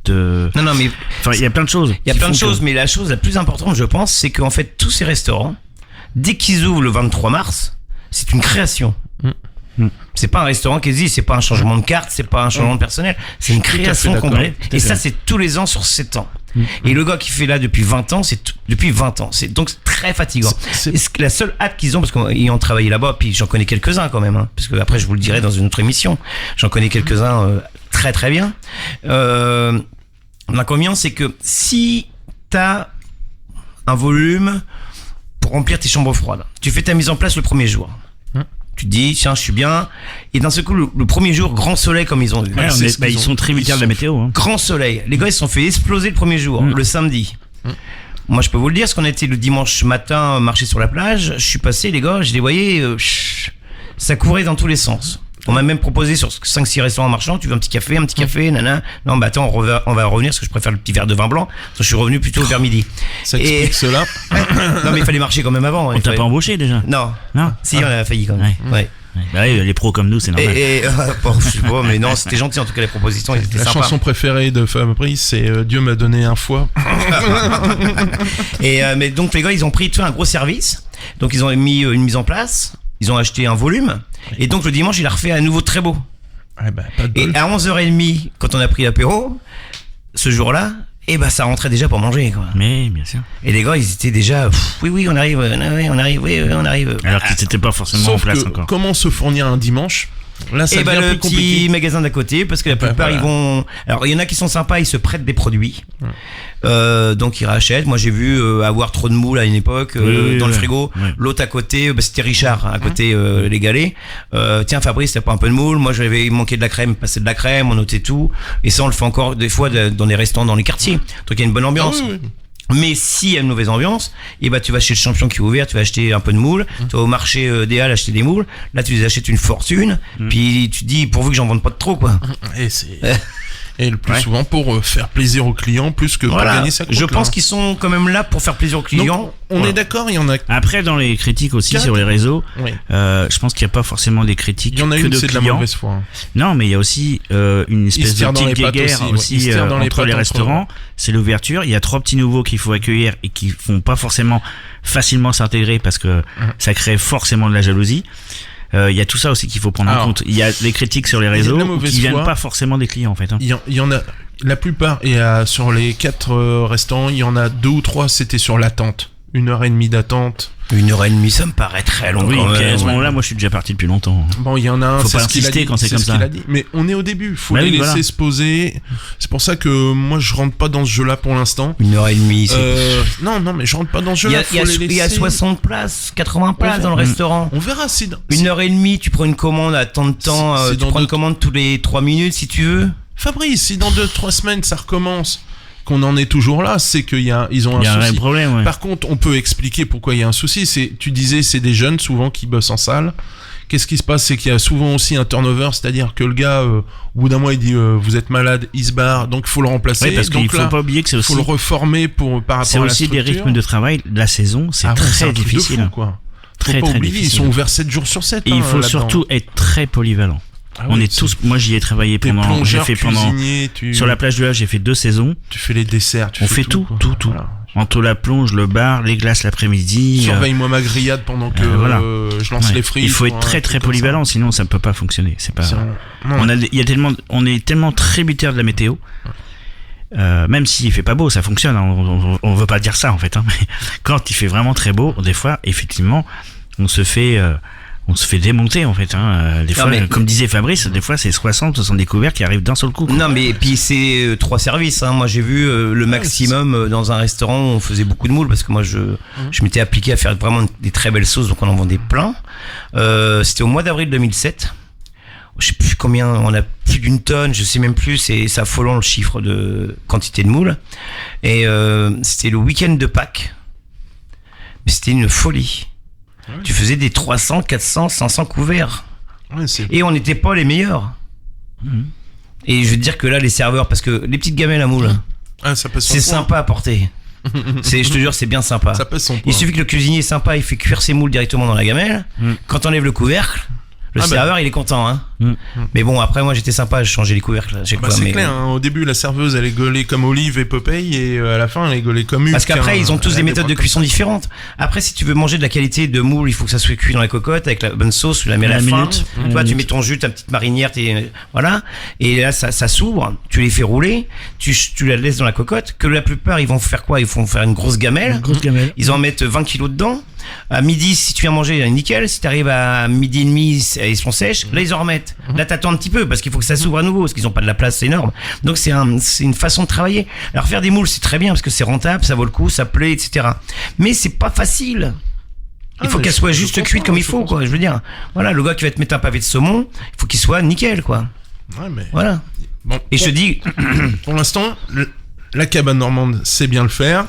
Non, mais Enfin, il y a plein de choses. il y a plein de choses, mais la chose la plus importante, je pense, c'est qu'en fait, tous ces restaurants, dès qu'ils ouvrent le 23 mars, c'est une création. C'est pas un restaurant qui existe, c'est pas un changement de carte, c'est pas un changement de personnel, c'est une création d'accord. complète. Tout à Et fait. ça, c'est tous les ans sur 7 ans. Et le gars qui fait là depuis 20 ans, depuis 20 ans. C'est donc très fatigant. C'est- Et la seule hâte qu'ils ont, parce qu'ils ont travaillé là-bas, puis j'en connais quelques-uns quand même, hein, parce que après je vous le dirai dans une autre émission. J'en connais quelques-uns très très bien. L'inconvénient, c'est que si t'as un volume pour remplir tes chambres froides, tu fais ta mise en place le premier jour. Tu te dis, tiens, je suis bien. Et d'un seul coup, le premier jour, grand soleil comme ils ont eu. Ouais, c'est ce qu'ils ils ont- sont tributaires de la météo. Hein. Grand soleil. Les gars, ils se sont fait exploser le premier jour, le samedi. Moi, je peux vous le dire, parce qu'on était le dimanche matin marcher sur la plage. Je suis passé, les gars, je les voyais, ça courait dans tous les sens. On m'a même proposé sur 5-6 restaurants marchands, tu veux un petit café, nana. Non, bah attends, on va revenir, parce que je préfère le petit verre de vin blanc. Donc, je suis revenu plutôt vers midi. Ça explique cela. Non, mais il fallait marcher quand même avant. On t'a pas embauché déjà? Non. Non. Si, on a failli quand même. Ouais. Ouais. Bah oui, les pros comme nous, c'est normal. Bon, je sais pas, mais non, c'était gentil en tout cas, les propositions, ils étaient La sympas. chanson préférée de Fabrice, c'est Dieu m'a donné un foie. Et mais donc les gars, ils ont pris un gros service. Donc ils ont mis une mise en place. Ils ont acheté un volume. Et donc le dimanche, il a refait à nouveau très beau. Ouais, bah, pas de Et bol. à 11h30, quand on a pris l'apéro, ce jour-là, et bah ça rentrait déjà pour manger, quoi. Mais, bien sûr. Et les gars, ils étaient déjà, oui, on arrive, on arrive. Alors qu'ils n'étaient pas forcément en Sauf place que encore. comment se fournir un dimanche? Là, ça Et bah devient le plus petit compliqué. magasin d'à côté, parce que la Bah, plupart voilà. ils vont. Alors il y en a qui sont sympas, ils se prêtent des produits, donc ils rachètent. Moi j'ai vu avoir trop de moules à une époque Oui, dans le oui, frigo. oui. L'autre à côté, bah, c'était Richard à côté les galets. Tiens Fabrice, t'as pas un peu de moule? Moi j'avais manqué de la crème, passer de la crème, on notait tout. Et ça on le fait encore des fois dans des restaurants dans les quartiers. Donc il y a une bonne Ah ambiance. oui, oui. Mais s'il y a une mauvaise ambiance, et bah tu vas chez le champion qui est ouvert, tu vas acheter un peu de moules, tu vas au marché des Halles acheter des moules, là tu les achètes une fortune, puis tu te dis pourvu que j'en vende pas de trop quoi. Et c'est. Et le plus Ouais. souvent pour faire plaisir aux clients plus que pour gagner sa croûte. Je pense qu'ils sont quand même là pour faire plaisir aux clients. Donc, on est d'accord, il y en a. Après, dans les critiques aussi Quatre. sur les réseaux, Oui. je pense qu'il n'y a pas forcément des critiques Il y en a que une, de c'est de la clients. mauvaise foi. Hein. Non, mais il y a aussi une Ils se espèce de tirent dans petite les pattes guéguerre aussi, ouais. Ils se tirent dans les entre pattes les entre restaurants. C'est l'ouverture. Il y a 3 petits nouveaux qu'il faut accueillir et qui font pas forcément facilement s'intégrer parce que ça crée forcément de la jalousie. Il y a tout ça aussi qu'il faut prendre Alors, en compte. Il y a les critiques sur les il y a de réseaux la mauvaise qui viennent foi. pas forcément des clients en fait. Hein. Il y en a. La plupart, et sur les 4 restaurants, il y en a 2 ou 3, c'était sur l'attente. 1h30 d'attente. 1h30, ça me paraît très long. Oui, quand ok, même. à ce moment-là, moi je suis déjà parti depuis longtemps. Bon, il y en a un, Faut c'est pas ce qu'il a insister dit, quand c'est comme ce ça. qu'il a dit. Mais on est au début, faut Bah les oui, laisser voilà. se poser. C'est pour ça que moi je rentre pas dans ce jeu-là pour l'instant. 1h30, c'est... Non, mais je rentre pas dans ce Il y jeu-là. a, Faut les il y a laisser. 60 places, 80 places dans le Mm. restaurant. On verra si. 1h30, tu prends une commande à tant de temps, C'est tu dans prends une deux- commande tous les 3 minutes si tu veux. Fabrice, si dans 2-3 semaines ça recommence, qu'on en est toujours là, c'est qu'ils ont un Il y a un vrai souci. problème. Ouais. Par contre, on peut expliquer pourquoi il y a un souci. Tu disais, c'est des jeunes souvent qui bossent en salle. Qu'est-ce qui se passe, c'est qu'il y a souvent aussi un turnover, c'est-à-dire que le gars, au bout d'un mois, il dit vous êtes malade, il se barre, donc il faut le remplacer. Ouais, parce qu'il donc faut là, pas oublier que c'est faut aussi le reformer par c'est rapport à la aussi des structure. rythmes de travail. La saison, c'est Ah ouais, c'est très un truc de difficile. fou, quoi. Faut Très pas très oublier, ils difficile. sont ouverts 7 jours sur 7. Et il faut là-dedans. surtout être très polyvalent. Ah On oui, est tous. Moi, j'y ai travaillé T'es pendant. J'ai plongeur, fait pendant. cuisinier, Sur la plage de Havre, j'ai fait 2 saisons. tu fais les desserts, tu On fais fait tout, quoi. tout. Voilà. Entre la plonge, le bar, les glaces l'après-midi. Surveille-moi ma grillade pendant que voilà. je lance Ouais. les frites. Il faut ou être un très truc très comme ça. polyvalent, sinon ça ne peut pas fonctionner. C'est pas. Non, On est tellement tributaire de la météo. Même s'il fait pas beau, ça fonctionne. Hein. On veut pas dire ça en fait. Hein. Mais quand il fait vraiment très beau, des fois, effectivement, on se fait démonter en fait. Hein. Des fois, mais- comme disait Fabrice, des fois c'est 60 couverts qui arrivent d'un seul coup. Quoi. Non, mais puis c'est 3 services. Hein. Moi, j'ai vu le maximum dans un restaurant où on faisait beaucoup de moules parce que moi, je m'étais appliqué à faire vraiment des très belles sauces, donc on en vendait plein. C'était au mois d'avril 2007. Je sais plus combien, on a plus d'une tonne, je sais même plus, c'est affolant le chiffre de quantité de moules. Et c'était le week-end de Pâques. Mais c'était une folie. Ouais. Tu faisais des 300, 400, 500 couverts. Ouais, c'est Et on n'était pas les meilleurs. Et je veux te dire que là, les serveurs, parce que les petites gamelles à moules, ça pèse son c'est poids. sympa à porter. Je te jure, c'est bien sympa. Ça pèse son poids. Il suffit que le cuisinier est sympa, il fait cuire ses moules directement dans la gamelle. Quand on enlève le couvercle, le serveur il est content. Hein. Mais bon, après moi j'étais sympa, je changeais les couvercles. à chaque fois, C'est mais- clair, hein. Au début la serveuse elle est gaulée comme Olive et Popeye et à la fin elle est gaulée comme Hugues. Parce qu'après, hein. ils ont tous Elle a des méthodes de bras cuisson différentes. Après, si tu veux manger de la qualité de moule, il faut que ça soit cuit dans la cocotte avec la bonne sauce, tu la mets à la À la fin. minute. Tu vois, tu mets ton jus, ta petite marinière, voilà. Et là, ça s'ouvre, tu les fais rouler, tu la laisses dans la cocotte. Que la plupart, ils vont faire quoi? Ils vont faire une grosse gamelle. Grosse gamelle. Ils en mettent 20 kilos dedans. À midi, si tu viens manger, nickel. Si tu arrives à midi et demi, ils sont sèches. Là, ils en remettent. Là, t'attends un petit peu parce qu'il faut que ça s'ouvre à nouveau parce qu'ils ont pas de la place, c'est énorme. Donc, c'est une façon de travailler. Alors, faire des moules, c'est très bien parce que c'est rentable, ça vaut le coup, ça plaît, etc. Mais c'est pas facile. Il faut mais qu'elle soit je juste comprends, cuite comme il je faut, comprends. quoi. Je veux dire, voilà, le gars qui va te mettre un pavé de saumon, il faut qu'il soit nickel, quoi. Ouais, mais Voilà. bon, Et je te dis, pour l'instant, la cabane normande sait bien le faire.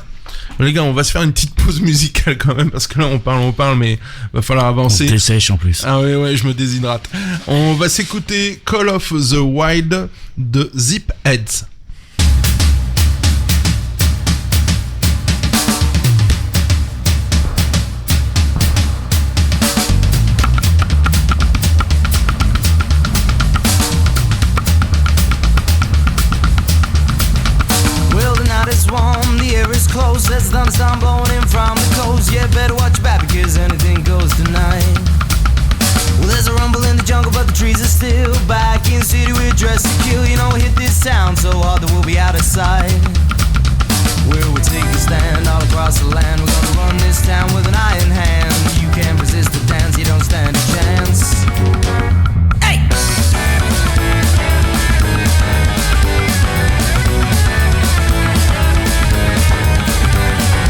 Les gars, on va se faire une petite pause musicale quand même parce que là on parle, mais va falloir avancer. T'es sèche en plus. Ah ouais, je me déshydrate. On va s'écouter Call of the Wild de Zip Heads. Well, the night is warm, the air is close. There's thunderstorm blowing in from the coast. Yeah, better watch your back because anything goes tonight. Well, there's a rumble in the jungle, but the trees are still. Back in the city, we're dressed to kill. You know, we hit this sound so hard that we'll be out of sight. Where we take a stand all across the land. We're gonna run this town with an iron hand. You can't resist the dance, you don't stand a chance. Hey!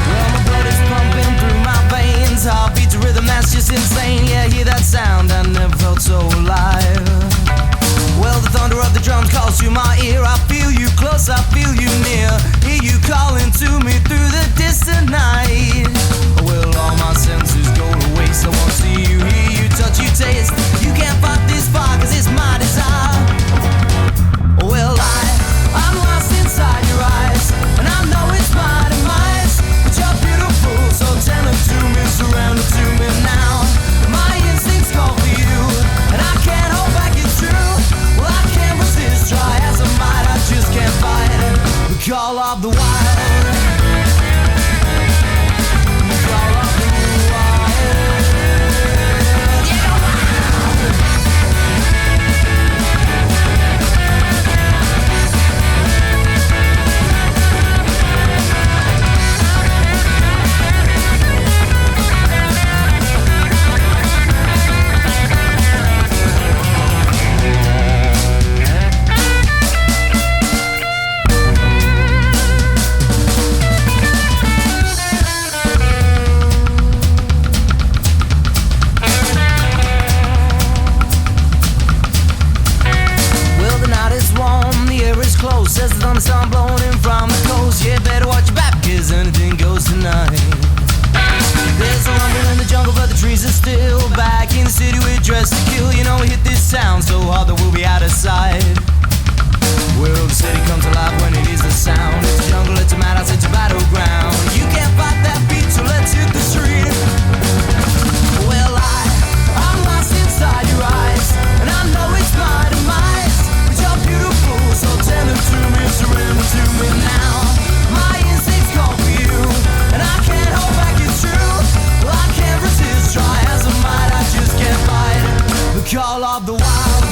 Well, my blood is pumping through my veins. Heart beats a rhythm that's just insane. Yeah, hear that sound, I never felt so alive. Well, the thunder of the drums calls to my ear. I feel you close, I feel you near. Hear you calling to me through the distant night. Well, all my senses go to waste. I want to see you, hear you, touch you, taste. You can't fight this fire, cause it's my desire. Well, I call of the wild. The call of the wild. Yeah. Well, the night is warm, the air is close. There's the thunderstorm blowing in from the coast. Yeah, better watch your back, because anything goes tonight. There's a rumble in the jungle, but the trees are still. Back in the city, we're dressed to kill. You know, we hit this town so hard that we'll be out of sight. Well, the city comes alive when it is the sound. It's a jungle, it's a madhouse, it's a battleground. You can't fight that beat, so let's hit the street. Well, I'm lost inside your eyes, and I know it's my demise. But you're beautiful, so tell it to me, surrender to me now. My instincts call for you, and I can't hold back, it's true. Well, I can't resist, try as I might, I just can't fight the call of the wild.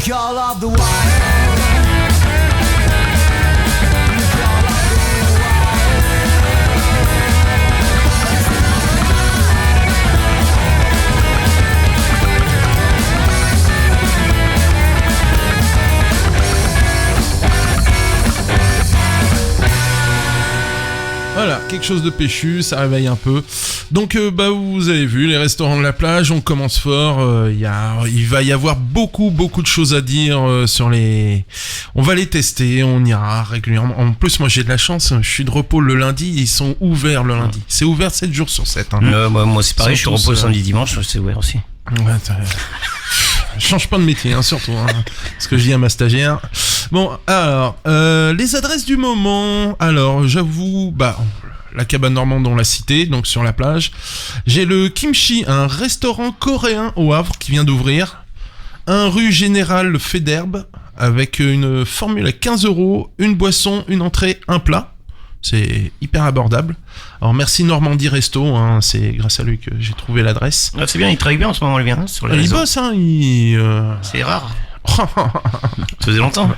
Call of the wild. Voilà, quelque chose de péchu, ça réveille un peu. Donc, vous avez vu, les restaurants de la plage, on commence fort. Il va y avoir beaucoup de choses à dire sur les... On va les tester, on ira régulièrement. En plus, moi, j'ai de la chance, je suis de repos le lundi, ils sont ouverts le lundi. C'est ouvert 7 jours sur 7. Hein. Moi, c'est pareil, je suis repos samedi, dimanche, c'est ouvert aussi. Ouais, change pas de métier, hein, surtout. Hein, ce que je dis à ma stagiaire. Bon, alors, les adresses du moment. Alors, j'avoue, la cabane normande, on l'a cité, donc sur la plage. J'ai le Kimchi, un restaurant coréen au Havre qui vient d'ouvrir. Un rue Général Federbe avec une formule à 15 €, une boisson, une entrée, un plat. C'est hyper abordable. Alors merci Normandie Resto, hein, c'est grâce à lui que j'ai trouvé l'adresse. Ah, c'est bien, il travaille bien en ce moment, lui, hein, sur les il réseaux. bosse, hein, C'est rare. Ça faisait longtemps.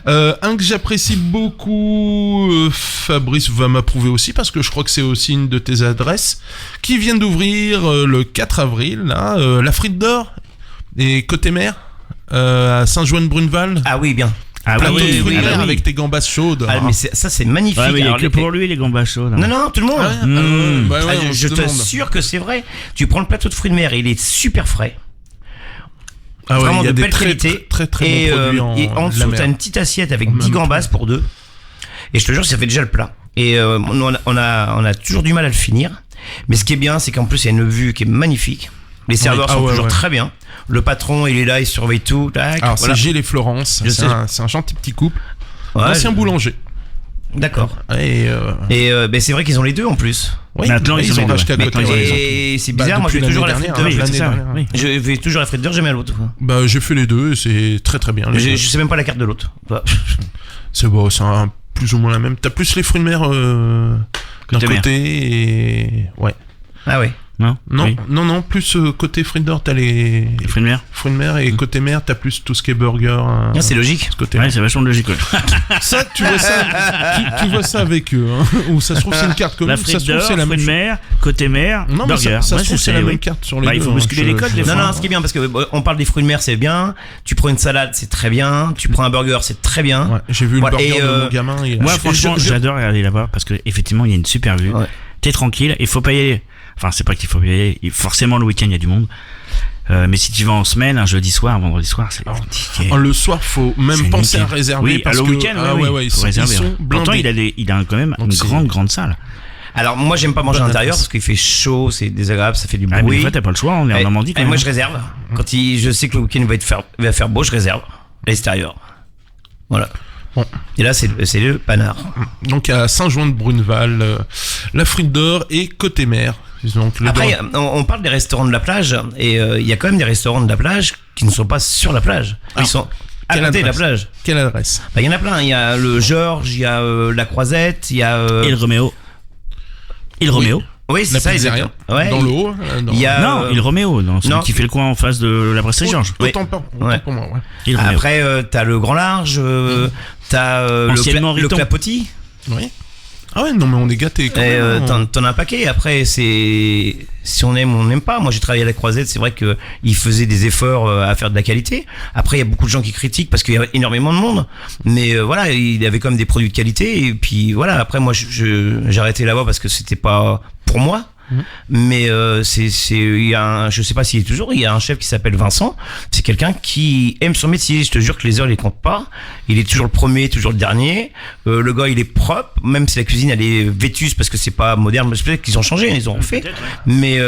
Un que j'apprécie beaucoup, Fabrice va m'approuver aussi parce que je crois que c'est aussi une de tes adresses qui vient d'ouvrir le 4 avril, là, la Frite d'Or et côté mer à Saint-Jouan-de-Bruneval. Ah oui, bien. Ah Plateau oui, de fruits de mer oui. avec tes gambas chaudes. Ah, mais ça c'est magnifique. Ouais, mais il y a Alors, que pour lui les gambas chaudes. Non, tout le monde. Je te t'assure que c'est vrai. Tu prends le plateau de fruits de mer, il est super frais. Ah ouais, Vraiment il y a de des belle qualité. très bons produits et en dessous, t'as une petite assiette avec 10 gambas pour deux. Et je te jure, ça fait déjà le plat. Et on a toujours du mal à le finir. Mais ce qui est bien, c'est qu'en plus, il y a une vue qui est magnifique. Les serveurs sont toujours très bien. Le patron, il est là, il surveille tout. Tac, alors, voilà. c'est Gilles et Florence. C'est un gentil petit couple. Ouais, ancien boulanger. D'accord. Et c'est vrai qu'ils ont les deux en plus. Oui, maintenant ils ont racheté à côté. Et c'est bizarre, moi je vais toujours à la frite d'or. Oui. Je vais toujours à la frite d'or, jamais à l'autre. J'ai fait les deux et c'est très très bien. Je sais même pas la carte de l'autre. C'est beau, c'est plus ou moins la même. T'as plus les fruits de mer d'un côté et... Ouais. Ah ouais. Non, plus côté fruits d'or, t'as les fruits de mer. Fruits de mer et côté mer, t'as plus tout ce qui est burger. C'est logique. Ouais, c'est vachement logique. Ça, tu vois ça avec eux. Hein. Ou ça se trouve, c'est une carte commune. La frite ça se trouve, d'or, c'est la fruits même de mer, côté mer, non, burger. Ça se trouve, c'est la même carte sur les deux. Il faut bousculer les codes des fois. Non, ce qui est bien, parce que on parle des fruits de mer, c'est bien. Tu prends une salade, c'est très bien. Tu prends un burger, c'est très bien. Ouais, j'ai vu le burger de mon gamin. Moi, franchement, j'adore aller là-bas parce que effectivement, il y a une super vue. T'es tranquille, il faut pas y aller. Enfin, c'est pas qu'il faut y aller. Forcément, le week-end, il y a du monde. Mais si tu vas en semaine, un jeudi soir, un vendredi soir, c'est compliqué. Le soir, faut même C'est penser nickel. à réserver. Oui, parce le que, week-end, ils faut sont réserver. blindés. Pourtant, il a quand même Donc, une c'est- grande salle. Alors moi j'aime pas manger à Bonne l'intérieur adresse. parce qu'il fait chaud, c'est désagréable, ça fait du Ah, mais bruit. des fois, t'as pas le choix, on est en Et- Normandie et quand même. moi je réserve. Quand je sais que le week-end va faire beau, je réserve à l'extérieur. Voilà. Bon. Et là c'est le panard. Donc à Saint-Jouan-de-Bruneval, la Frite d'Or et Côté Mer. Donc, le Après, Dor- on parle des restaurants de la plage et il y a quand même des restaurants de la plage qui ne sont pas sur la plage. Ils Alors, sont à quelle côté de la adresse plage. Quelle adresse? Bah, il y en a plein. Il y a le Georges, il y a la Croisette, il y a. Et le Roméo. Et le Roméo. Oui, c'est La ça. pizzeria, exactement. Ouais, dans le haut. il y a. Non, il Roméo, non, celui non. qui fait le coin en face de la brasserie Georges. Oui. Autant pour Ouais. moi, ouais. Il Roméo. Après, t'as le Grand Large, t'as Anciennement le Riton. Clapotis. Oui. Ah ouais, non mais on est gâtés quand Et même. t'en as un paquet. Après, c'est si on aime, on n'aime pas. Moi, j'ai travaillé à la Croisette. C'est vrai que ils faisaient des efforts à faire de la qualité. Après, il y a beaucoup de gens qui critiquent parce qu'il y a énormément de monde. Mais voilà, il y avait quand même des produits de qualité. Et puis voilà. Après, moi, j'ai arrêté là-bas parce que c'était pas pour moi. Mais il y a je sais pas s'il est toujours, il y a un chef qui s'appelle Vincent, c'est quelqu'un qui aime son métier, je te jure que les heures il les compte pas, il est toujours le premier, toujours le dernier, le gars il est propre, même si la cuisine elle est vétuste parce que c'est pas moderne, peut-être qu'ils ont changé, ils ont refait, mais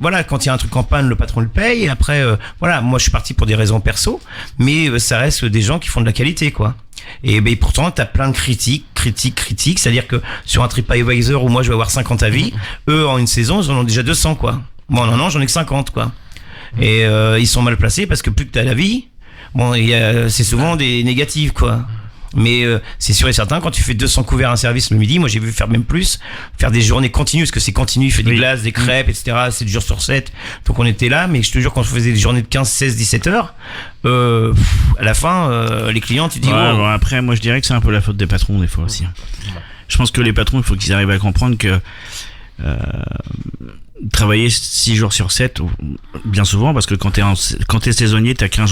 voilà, quand il y a un truc en panne, le patron le paye, et après voilà, moi je suis parti pour des raisons perso, mais ça reste des gens qui font de la qualité quoi. Et ben pourtant t'as plein de critiques, c'est-à-dire que sur un TripAdvisor où moi je vais avoir 50 avis, eux en une saison ils en ont déjà 200 quoi. Moi non, j'en ai que 50 quoi. Et ils sont mal placés parce que plus que t'as d'avis, bon c'est souvent des négatifs quoi. Mais c'est sûr et certain, quand tu fais 200 couverts à un service le midi, moi j'ai vu faire même plus, faire des journées continues, parce que c'est continu, il fait des Oui. glaces, des crêpes, etc. 7 jours sur 7. Donc on était là, mais je te jure, quand on faisait des journées de 15, 16, 17 heures, à la fin, les clients, tu dis, Ouais, wow. bon, après, moi je dirais que c'est un peu la faute des patrons des fois aussi. Je pense que les patrons, il faut qu'ils arrivent à comprendre que travailler 6 jours sur 7, bien souvent, parce que quand t'es saisonnier, t'as qu'un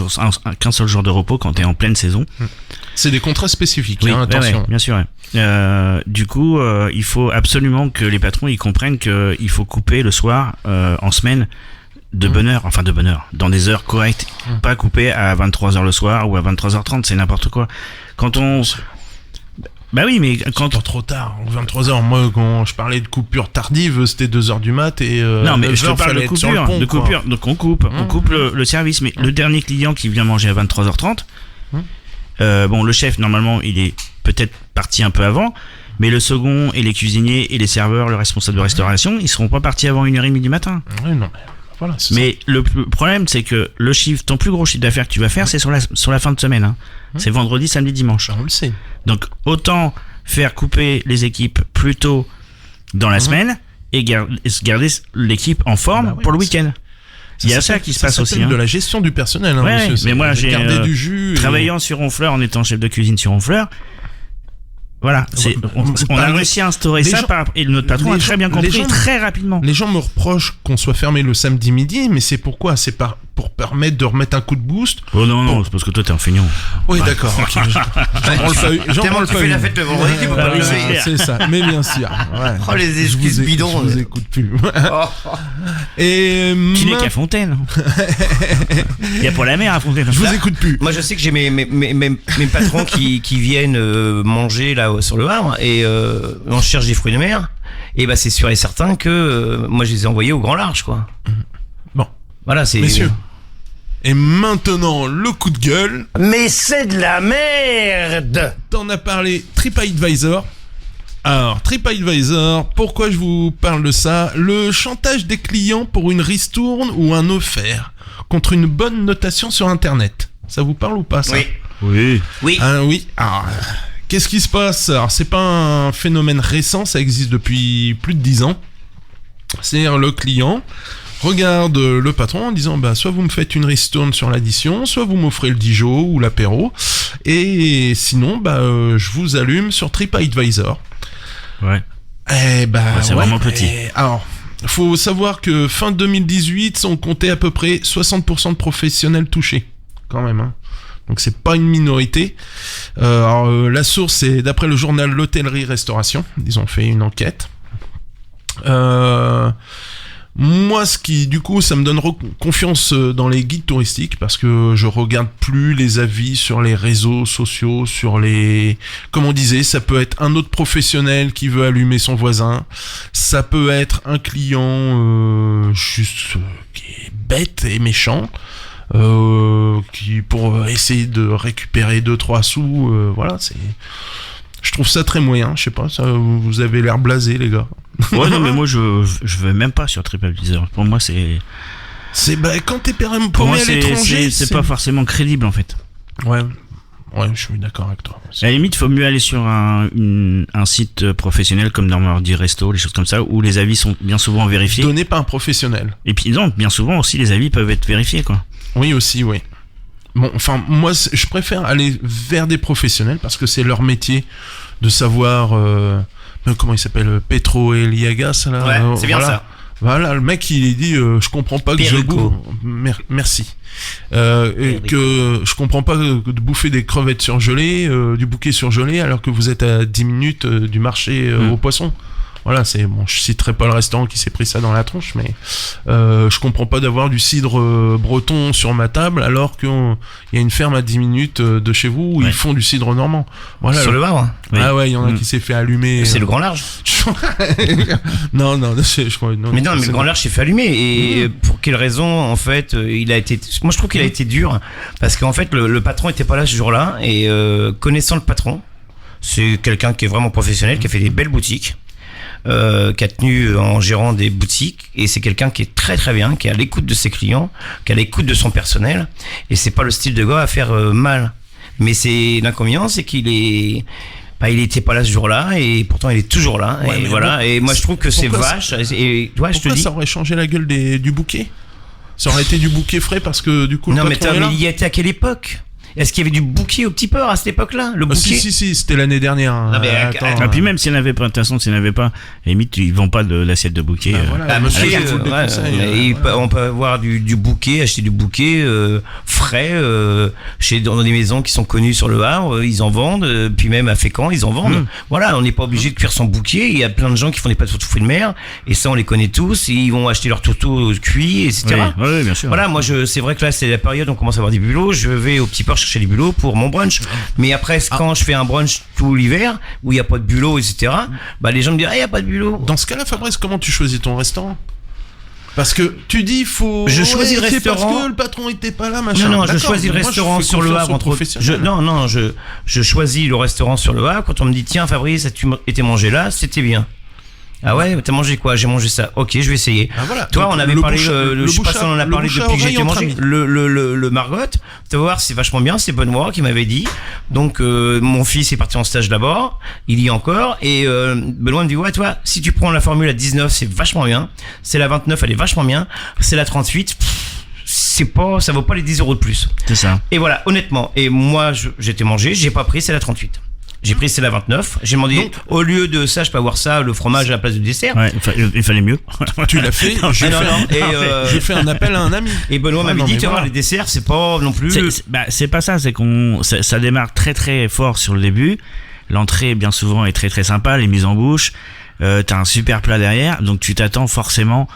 seul jour de repos quand t'es en pleine saison. C'est des contrats spécifiques, Oui, hein, ouais, attention. ouais, bien sûr. Ouais. Du coup, il faut absolument que les patrons ils comprennent qu'il faut couper le soir en semaine de bonne heure, enfin de bonne heure, dans des heures correctes, pas couper à 23h le soir ou à 23h30, c'est n'importe quoi. Quand on... Bah oui, mais quand Pas trop tard, 23h. Moi, quand je parlais de coupure tardive, c'était 2h du mat et non, mais je te 9h, parle fallait de être sur le coupure, pont, quoi. Donc on coupe le service, mais le dernier client qui vient manger à 23h30, bon, le chef, normalement, il est peut-être parti un peu avant, mais le second et les cuisiniers et les serveurs, le responsable de restauration, ils seront pas partis avant 1h30 du matin. Oui, non, mais voilà, c'est Mais le problème, c'est que ton plus gros chiffre d'affaires que tu vas faire, c'est sur la fin de semaine. Hein. C'est vendredi, samedi, dimanche. ça. On le sait. Donc autant faire couper les équipes plus tôt dans la semaine et garder l'équipe en forme Bah ouais, pour le c'est- week-end. Il y a ça qui se passe aussi. s'appelle Hein. de la gestion du personnel, hein, Ouais, monsieur. mais C'est moi, j'ai garder du jus. et- travaillant sur Honfleur, en étant chef de cuisine sur Honfleur, voilà, on a réussi à instaurer les ça gens- et notre patron les a très gens- bien les compris gens- très rapidement. Les gens me reprochent qu'on soit fermé le samedi midi, mais c'est pourquoi? C'est pour permettre de remettre un coup de boost. Oh non, c'est parce que toi t'es un feignant. Oui, d'accord. ok. J'en branle pas une. J'en Tellement branle tu pas fais la une. fête le vendredi, tu peux Ah pas oui, le c'est lever. clair. C'est ça, mais bien sûr. Ouais. Oh, les Je vous excuses ai- bidons. Je vous écoute plus. Oh. Et Qui n'est qu'à Fontaine. Il y a pour la mer à Fontaine. je vous écoute plus. Moi, je sais que j'ai mes patrons qui viennent manger là sur le Havre et on cherche des fruits de mer. Et bah, c'est sûr et certain que moi, je les ai envoyés au grand large, quoi. Bon, Voilà, c'est. messieurs. Et maintenant, le coup de gueule. Mais c'est de la merde! T'en as parlé, TripAdvisor. Alors, TripAdvisor, pourquoi je vous parle de ça? Le chantage des clients pour une ristourne ou un offert contre une bonne notation sur Internet. Ça vous parle ou pas, ça? Oui. Oui. Oui. Oui. Alors, qu'est-ce qui se passe? Alors, c'est pas un phénomène récent, ça existe depuis plus de 10 ans. C'est-à-dire, le client regarde le patron en disant, bah, soit vous me faites une ristourne sur l'addition, soit vous m'offrez le Dijon ou l'apéro, et sinon, bah, je vous allume sur TripAdvisor. Ouais. Eh bah, c'est vraiment petit. Alors, faut savoir que fin 2018, on comptait à peu près 60% de professionnels touchés, quand même. Hein. Donc c'est pas une minorité. La source, c'est d'après le journal L'Hôtellerie Restauration. Ils ont fait une enquête. Moi, du coup, ça me donne confiance dans les guides touristiques parce que je regarde plus les avis sur les réseaux sociaux, comme on disait, ça peut être un autre professionnel qui veut allumer son voisin, ça peut être un client juste qui est bête et méchant, qui pour essayer de récupérer 2-3 sous, voilà, je trouve ça très moyen, je sais pas, vous avez l'air blasé les gars. Ouais, non, mais moi je vais même pas sur TripAdvisor. Pour moi, c'est quand t'es pour moi, à l'étranger, c'est pas forcément crédible en fait. Ouais, je suis d'accord avec toi. À la limite, il faut mieux aller sur un site professionnel comme Normandy Resto, les choses comme ça, où les avis sont bien souvent vérifiés. Donné par un professionnel. Et puis non, bien souvent aussi les avis peuvent être vérifiés, quoi. Oui, aussi, oui. Bon, enfin, moi, je préfère aller vers des professionnels parce que c'est leur métier de savoir. Comment il s'appelle, Petro Eliagas là. Ouais, c'est bien ça. Voilà, le mec il dit je comprends pas que je bouffe. Merci. Que je comprends pas de bouffer des crevettes surgelées, du bouquet surgelé alors que vous êtes à 10 minutes du marché aux poissons. Voilà, je citerai pas le restaurant qui s'est pris ça dans la tronche, mais je comprends pas d'avoir du cidre breton sur ma table alors qu'il y a une ferme à 10 minutes de chez vous où ils font du cidre normand. Voilà. Sur le Var. Ah ouais, il y en a qui s'est fait allumer. C'est le Grand Large. non, je crois. Mais le Grand Large s'est fait allumer. Et pour quelle raison, en fait, il a été. Moi, je trouve qu'il a été dur parce qu'en fait, le patron était pas là ce jour-là et connaissant le patron, c'est quelqu'un qui est vraiment professionnel, qui a fait des belles boutiques. Qui a tenu en gérant des boutiques et c'est quelqu'un qui est très très bien, qui est à l'écoute de ses clients, qui est à l'écoute de son personnel et c'est pas le style de gars à faire mal. Mais c'est l'inconvénient, c'est il était pas là ce jour-là et pourtant il est toujours là. Ouais, et voilà. Bon, et moi je trouve que c'est vache. Et ouais, je te dis. Ça aurait changé la gueule du bouquet. Ça aurait été du bouquet frais parce que du coup. Non mais il y était à quelle époque? Est-ce qu'il y avait du bouquet au petit peur à cette époque-là? Le bouquet? Si, c'était l'année dernière. Non, mais attends, puis même s'il n'y en avait pas, de toute façon, s'il n'y en avait pas, à la limite, ils vendent pas de l'assiette de bouquet. On peut avoir du bouquet, acheter du bouquet frais dans des maisons qui sont connues sur le Havre, ils en vendent, puis même à Fécamp, ils en vendent. Voilà, on n'est pas obligé de cuire son bouquet. Il y a plein de gens qui font des pâtes aux fruits de mer, et ça, on les connaît tous, et ils vont acheter leur tourteau cuit, etc. Oui, bien sûr. Voilà, moi, c'est vrai que là, c'est la période où on commence à avoir des bulots. Je vais au petit port chercher les bulots pour mon brunch. Mais après, quand je fais un brunch tout l'hiver, où il n'y a pas de bulots, etc., bah, les gens me disent, il n'y a pas de bulots. Dans ce cas-là, Fabrice, comment tu choisis ton restaurant? Parce que tu dis, je choisis le restaurant. Parce que le patron était pas là, machin. Non, je choisis le restaurant sur le Havre. Je choisis le restaurant sur le Havre. Quand on me dit, tiens, Fabrice, as-tu été mangé là? C'était bien. Ah ouais, t'as mangé quoi? J'ai mangé ça. Ok, je vais essayer. Ah voilà. Toi, on avait parlé, je sais pas si on en a parlé depuis que j'ai été mangé. Le Margot, tu vas voir, c'est vachement bien. C'est Benoît qui m'avait dit. Donc, mon fils est parti en stage d'abord. Il y est encore. Et Benoît me dit, ouais, toi, si tu prends la formule à 19, c'est vachement bien. C'est la 29, elle est vachement bien. C'est la 38. Ça vaut pas les 10 € de plus. C'est ça. Et voilà, honnêtement. Et moi, j'étais mangé, j'ai pas pris, c'est la 38. J'ai pris c'est la 29. J'ai demandé, donc, au lieu de ça, je peux avoir ça, le fromage à la place du dessert. Ouais, il fallait mieux. Tu l'as fait. J'ai fait un appel à un ami. Et Benoît m'avait dit, tu vois, les desserts, c'est pas non plus. C'est pas ça, c'est ça démarre très très fort sur le début. L'entrée, bien souvent, est très très sympa, les mises en bouche. T'as un super plat derrière, donc tu t'attends forcément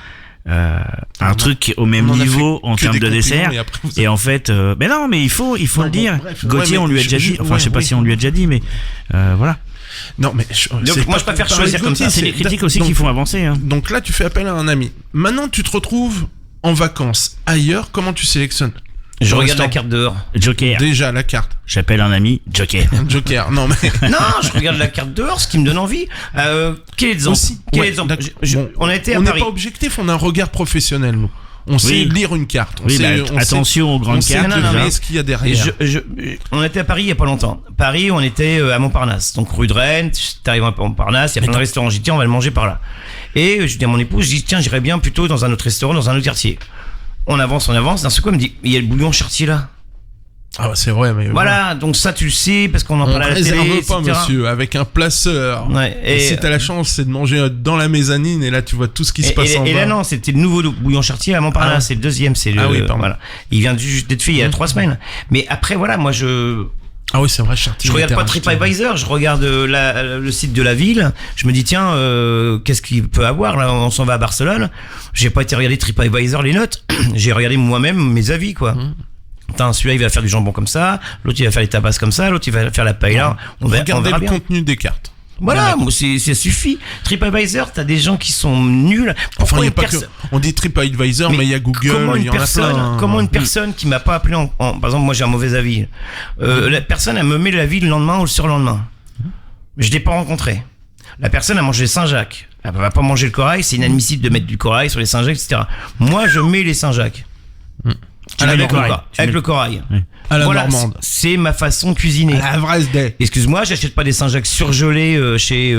un truc au même niveau en termes de dessert. Et en fait, mais non, mais il faut le dire. Gauthier, on lui a déjà dit. Enfin, je sais pas si on lui a déjà dit, mais voilà. Non, mais donc moi je préfère choisir comme ça. C'est les critiques aussi qui font avancer. Hein. Donc là, tu fais appel à un ami. Maintenant, tu te retrouves en vacances ailleurs. Comment tu sélectionnes? Je regarde la carte dehors. Joker. Déjà, la carte. J'appelle un ami, Joker. Joker, non mais... Non, je regarde la carte dehors, ce qui me donne envie. Quel exemple? On a été à Paris. On n'est pas objectif, on a un regard professionnel, nous. On sait lire une carte. Attention aux grandes cartes. On ce qu'il y a derrière. On était à Paris il y a pas longtemps. Paris, on était à Montparnasse. Donc rue de Rennes, t'arrives à Montparnasse, il y a plein de restaurants. J'ai dit, tiens, on va le manger par là. Et je dis à mon épouse, je dis, tiens, j'irais bien plutôt dans un autre restaurant, dans un autre quartier. On avance. D'un seul coup, elle me dit, il y a le bouillon Chartier là. Ah, c'est vrai, mais. Voilà, donc ça, tu le sais, parce qu'on en parle à la télé. On réserve pas, monsieur, avec un placeur. Ouais, et si t'as la chance, c'est de manger dans la mezzanine, et là, tu vois tout ce qui se passe en bas. Et là, non, c'était le nouveau bouillon Chartier à Montparnasse, c'est le deuxième, c'est le. Ah oui, pardon. Voilà. Il vient juste d'être fait il y a 3 semaines. Mais après, voilà, moi, Ah oui, c'est vrai, Je regarde pas TripAdvisor, je regarde le site de la ville. Je me dis tiens, qu'est-ce qu'il peut avoir là? On s'en va à Barcelone. J'ai pas été regarder TripAdvisor les notes. J'ai regardé moi-même mes avis quoi. Putain, celui-là il va faire du jambon comme ça, l'autre il va faire les tapas comme ça, l'autre il va faire la paella. On Regardez verra le bien. contenu des cartes. Voilà, moi, ça suffit. TripAdvisor, t'as des gens qui sont nuls. Enfin, Pourquoi il y a une pas que. personne On dit TripAdvisor, mais il y a Google, il y en a plein. Comment une personne qui m'a pas appelé par exemple, moi j'ai un mauvais avis. La personne, elle me met l'avis le lendemain ou le surlendemain. Je l'ai pas rencontré. La personne a mangé Saint-Jacques. Elle va pas manger le corail, c'est inadmissible de mettre du corail sur les Saint-Jacques, etc. Moi, je mets les Saint-Jacques. mets le corail. Avec le corail. Oui. À la Voilà, normande. c'est ma façon de cuisiner. À la Vresday. Excuse-moi, j'achète pas des Saint-Jacques surgelés chez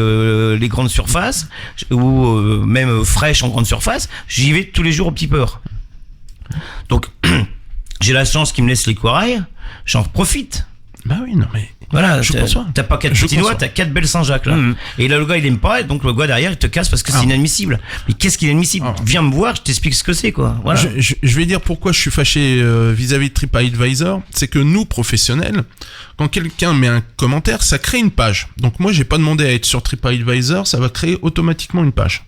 les grandes surfaces ou même fraîches en grande surface. J'y vais tous les jours au petit peur. Donc, j'ai la chance qu'ils me laissent les corails. J'en profite. Bah oui, non mais. Voilà, Je conçois. t'as pas 4 Je petits doigts, conçois. t'as 4 belles Saint-Jacques là. Et là, le gars il aime pas, et donc le gars derrière il te casse parce que c'est inadmissible. Mais qu'est-ce qui est inadmissible? Viens me voir, je t'explique ce que c'est quoi. Voilà. Je vais dire pourquoi je suis fâché vis-à-vis de TripAdvisor. C'est que nous, professionnels, quand quelqu'un met un commentaire, ça crée une page. Donc moi, j'ai pas demandé à être sur TripAdvisor, ça va créer automatiquement une page.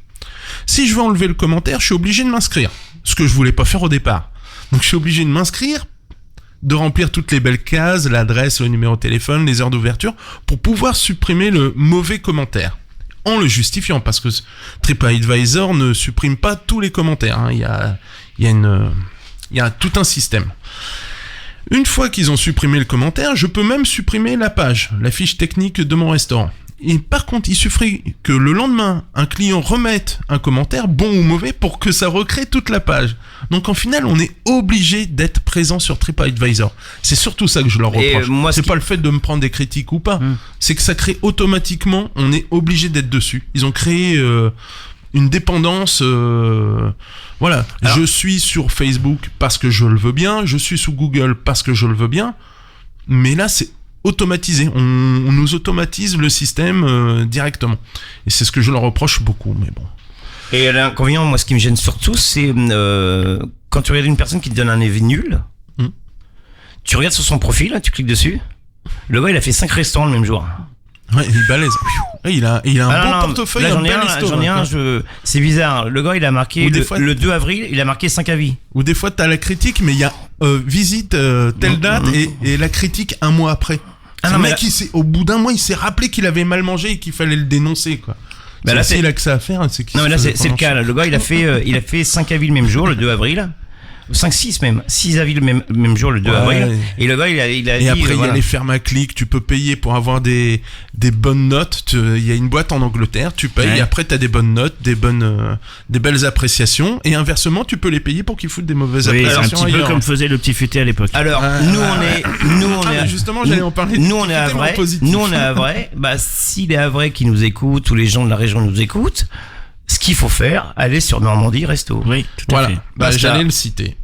Si je veux enlever le commentaire, je suis obligé de m'inscrire. Ce que je voulais pas faire au départ. Donc je suis obligé de m'inscrire, de remplir toutes les belles cases, l'adresse, le numéro de téléphone, les heures d'ouverture, pour pouvoir supprimer le mauvais commentaire. En le justifiant, parce que TripAdvisor ne supprime pas tous les commentaires. Hein. Il y a tout un système. Une fois qu'ils ont supprimé le commentaire, je peux même supprimer la page, la fiche technique de mon restaurant. Et par contre, il suffit que le lendemain, un client remette un commentaire, bon ou mauvais, pour que ça recrée toute la page. Donc en final, on est obligé d'être présent sur TripAdvisor. C'est surtout ça que je leur reproche. C'est pas le fait de me prendre des critiques ou pas. C'est que ça crée automatiquement, on est obligé d'être dessus. Ils ont créé une dépendance... voilà. Alors, je suis sur Facebook parce que je le veux bien, je suis sous Google parce que je le veux bien, mais là, c'est automatisé. On nous automatise le système directement. Et c'est ce que je leur reproche beaucoup, mais bon. Et l'inconvénient, moi, ce qui me gêne surtout, c'est quand tu regardes une personne qui te donne un avis nul, tu regardes sur son profil, tu cliques dessus, le gars, il a fait 5 restaurants le même jour. Ouais, il est balèze. Il a un bon portefeuille, là, un bel historique. C'est bizarre. Le gars, il a marqué le 2 avril, il a marqué 5 avis. Ou des fois, t'as la critique, mais il y a visite telle date et la critique un mois après. Le mec, au bout d'un mois, il s'est rappelé qu'il avait mal mangé et qu'il fallait le dénoncer, quoi. Bah là, il a que ça à faire. Non, mais là, c'est le cas. Là. Le gars, il a fait 5 avis le même jour, le 2 avril. 5-6 même, 6 avis le même jour, le 2 avril. Et le gars, il a et dit... Et après, il y voilà. a les fermes à clic, tu peux payer pour avoir des bonnes notes. Il y a une boîte en Angleterre, tu payes, et après, t'as des bonnes notes, des belles appréciations. Et inversement, tu peux les payer pour qu'ils foutent des mauvaises appréciations. C'est un petit peu comme faisait le petit futé à l'époque. Alors, justement, j'allais en parler. Nous, on est à Havrais. Nous, on est à Havrais. Bah, si les Havrais qui nous écoutent, ou les gens de la région nous écoutent, ce qu'il faut faire, aller sur Normandie Resto. Oui, tout à fait. Bah, j'allais le citer.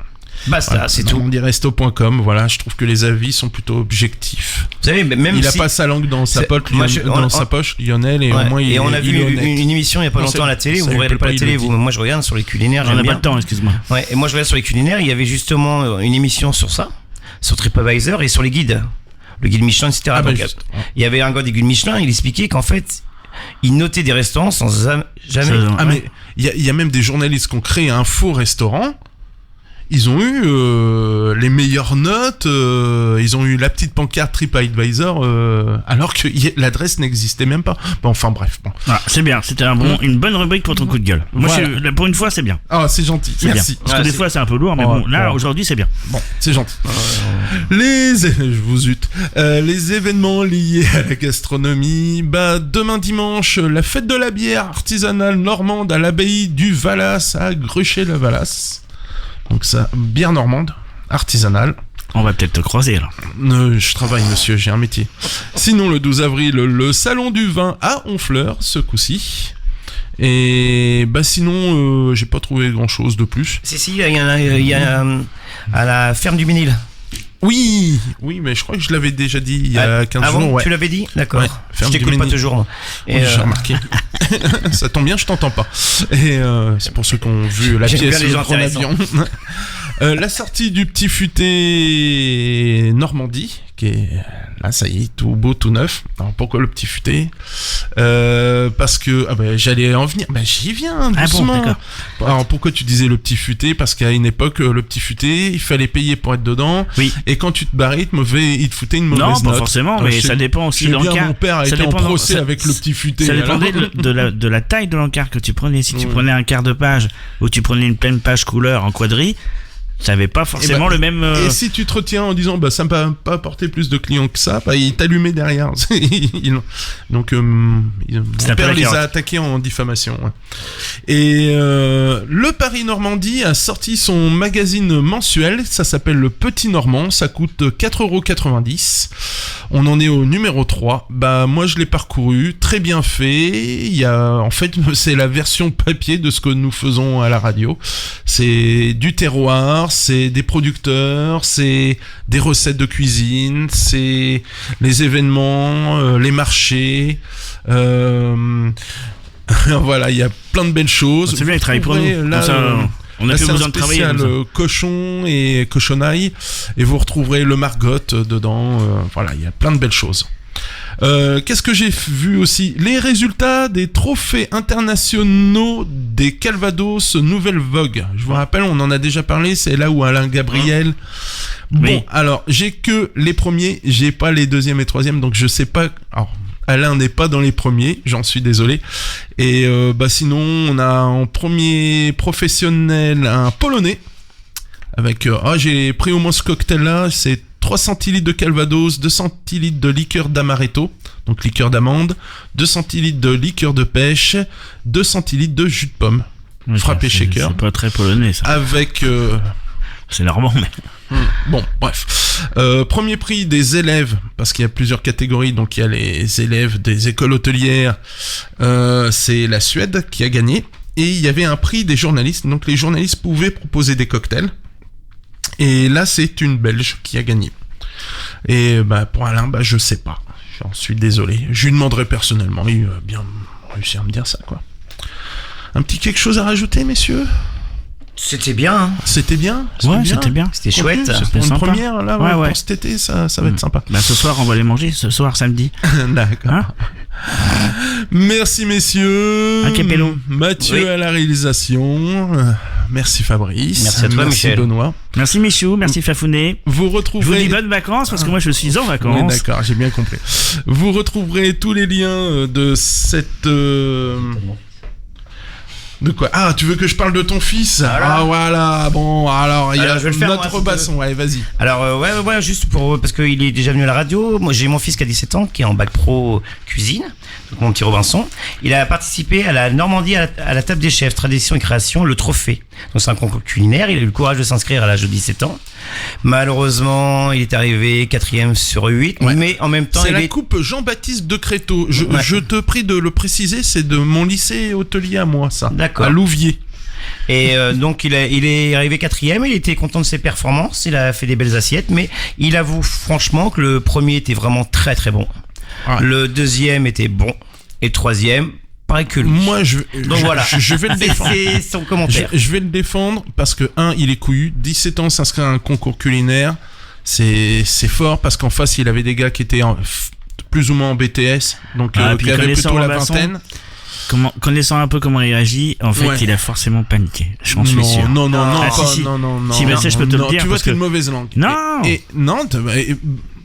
Basta, c'est tout. NormandieResto.com, voilà, je trouve que les avis sont plutôt objectifs. Vous savez, même il a si... pas sa langue dans sa poche, Lionel, et ouais, au moins il est. Et on a vu une émission il y a pas longtemps à la télé, vous regardez pas la télé, vous, moi je regarde sur les culinaires, j'en ai pas le temps, excuse-moi. Ouais, et moi je regarde sur les culinaires, il y avait justement une émission sur ça, sur TripAdvisor et sur les guides. Le guide Michelin, etc. Donc, il y avait un gars des guides Michelin, il expliquait qu'en fait, il notait des restaurants sans jamais. Mais il y a même des journalistes qui ont créé un faux restaurant. Ils ont eu les meilleures notes, ils ont eu la petite pancarte TripAdvisor, alors que l'adresse n'existait même pas. Bon, enfin bref. Bon. Ah, c'est bien, c'était une bonne rubrique pour ton coup de gueule. Moi, pour une fois, c'est bien. Ah, c'est gentil, merci. Parce que des fois, c'est un peu lourd, mais aujourd'hui, c'est bien. Bon, c'est gentil. Je vous zute. Les événements liés à la gastronomie. Bah, demain dimanche, la fête de la bière artisanale normande à l'abbaye du Valas, à Gruchet-le-Valas. Donc ça, bière normande, artisanale. On va peut-être te croiser alors. Je travaille monsieur, j'ai un métier. Sinon le 12 avril, le salon du vin à Honfleur, ce coup-ci. Et bah sinon, j'ai pas trouvé grand-chose de plus. Si, il y a à la ferme du Ménil. Oui, mais je crois que je l'avais déjà dit il y a 15 jours. Ouais. Tu l'avais dit ? D'accord. Ouais, je t'écoute pas toujours, moi. Oui, j'ai remarqué. Ça tombe bien, je t'entends pas. Et c'est pour ceux qui ont vu la pièce de avion. La sortie du Petit Futé Normandie, qui est là, ça y est, tout beau, tout neuf. Alors pourquoi le Petit Futé parce que j'allais en venir. J'y viens doucement. Ah bon, d'accord. Alors pourquoi tu disais le Petit Futé? Parce qu'à une époque, le Petit Futé, il fallait payer pour être dedans. Oui. Et quand tu te barrais, il te foutait une mauvaise note. Non, pas forcément, mais ça dépend aussi de l'encart. Mon père a été en procès avec le Petit Futé. Ça dépendait de la taille de l'encart que tu prenais. Si tu prenais un quart de page ou tu prenais une pleine page couleur en quadrille, ça n'avait pas forcément le même. Et si tu te retiens en disant ça ne va pas apporter plus de clients que ça, il t'allumait derrière. Donc mon père les a attaqués en diffamation. Ouais. Et le Paris Normandie a sorti son magazine mensuel, ça s'appelle Le Petit Normand, ça coûte 4,90€. On en est au numéro 3. Moi je l'ai parcouru, très bien fait. En fait, c'est la version papier de ce que nous faisons à la radio. C'est du terroir, c'est des producteurs, c'est des recettes de cuisine, c'est les événements, les marchés. Voilà, il y a plein de belles choses. C'est bien, il travaille pour nous. Là, on a plus besoin de travailler. Cochon et cochonaille, et vous retrouverez le Margot dedans. Voilà, il y a plein de belles choses. Qu'est-ce que j'ai vu aussi? Les résultats des trophées internationaux des Calvados Nouvelle Vogue. Je vous rappelle, on en a déjà parlé, c'est là où Alain Gabriel... Bon, alors, j'ai que les premiers, j'ai pas les deuxièmes et troisièmes, donc je sais pas... Alors, Alain n'est pas dans les premiers, j'en suis désolé. Et sinon, on a en premier professionnel un Polonais, avec... j'ai pris au moins ce cocktail-là, c'est 3 centilitres de Calvados, 2 centilitres de liqueur d'amaretto, donc liqueur d'amande, 2 centilitres de liqueur de pêche, 2 centilitres de jus de pomme. Oui, frappé shaker. C'est pas très polonais, ça. Avec... C'est normand, mais... Bon, bref. Premier prix des élèves, parce qu'il y a plusieurs catégories, donc il y a les élèves des écoles hôtelières, c'est la Suède qui a gagné, et il y avait un prix des journalistes, donc les journalistes pouvaient proposer des cocktails. Et là, c'est une Belge qui a gagné. Et pour Alain, je sais pas. J'en suis désolé. Je lui demanderai personnellement. Il va bien réussir à me dire ça, quoi. Un petit quelque chose à rajouter, messieurs? C'était bien. Hein. C'était bien. Ouais, c'était bien. C'était chouette. C'est pour une sympa. première, là, ouais. pour cet été, ça va être sympa. Ce soir, on va les manger. Ce soir, samedi. D'accord. Hein? Merci, messieurs. Un capello. Mathieu à la réalisation. Merci Fabrice. Merci à toi, Michel. Benoît. Merci Michou, merci Fafounet. Vous Je vous retrouverez... dis bonnes vacances parce que moi je suis en vacances. Oui, d'accord, j'ai bien compris. Vous retrouverez tous les liens de cette... De quoi? Ah, tu veux que je parle de ton fils? Voilà. Ah voilà, bon, alors il y a notre basson, allez, vas-y. Alors ouais, juste parce qu'il est déjà venu à la radio. Moi j'ai mon fils qui a 17 ans, qui est en bac pro cuisine, donc mon petit Robinson. Il a participé à la Normandie à la table des chefs, tradition et création, le trophée. Donc c'est un concours culinaire, il a eu le courage de s'inscrire à l'âge de 17 ans. Malheureusement, il est arrivé 4e sur 8, mais en même temps... C'est la coupe Jean-Baptiste de Créteau. Je te prie de le préciser, c'est de mon lycée hôtelier à moi, ça. D'accord. À Louviers. Et donc il est arrivé 4e, il était content de ses performances, il a fait des belles assiettes, mais il avoue franchement que le premier était vraiment très très bon. Ouais. Le deuxième était bon, et le troisième... pareil que lui. Moi, je vais le défendre. C'est son commentaire. Je vais le défendre parce que, il est couillu. 17 ans, s'inscrire à un concours culinaire, c'est fort parce qu'en face, il avait des gars qui étaient plus ou moins en BTS, donc qui avaient plutôt la vingtaine. Connaissant un peu comment il réagit, en fait, il a forcément paniqué. J'en suis sûr. Non. Si, mais ça, je peux te le dire. Tu vois, c'est une mauvaise langue. Non.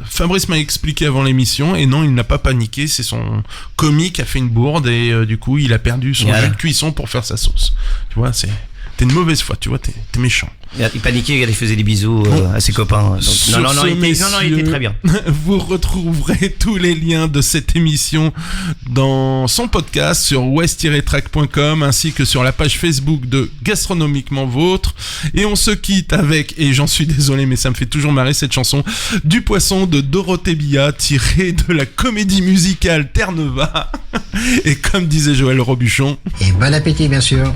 Fabrice m'a expliqué avant l'émission, et non, il n'a pas paniqué. C'est son commis qui a fait une bourde, et du coup, il a perdu son jus de cuisson pour faire sa sauce. Tu vois, t'es une mauvaise foi. Tu vois, t'es méchant. Il paniquait, il faisait des bisous à ses copains. Donc, non, il était très bien. Vous retrouverez tous les liens de cette émission dans son podcast sur west-track.com ainsi que sur la page Facebook de Gastronomiquement Vôtre. Et on se quitte avec, et j'en suis désolé, mais ça me fait toujours marrer cette chanson, Du Poisson de Dorothée Billa, tirée de la comédie musicale Terre-Neuva. Et comme disait Joël Robuchon... Et bon appétit, bien sûr.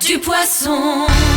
du poisson.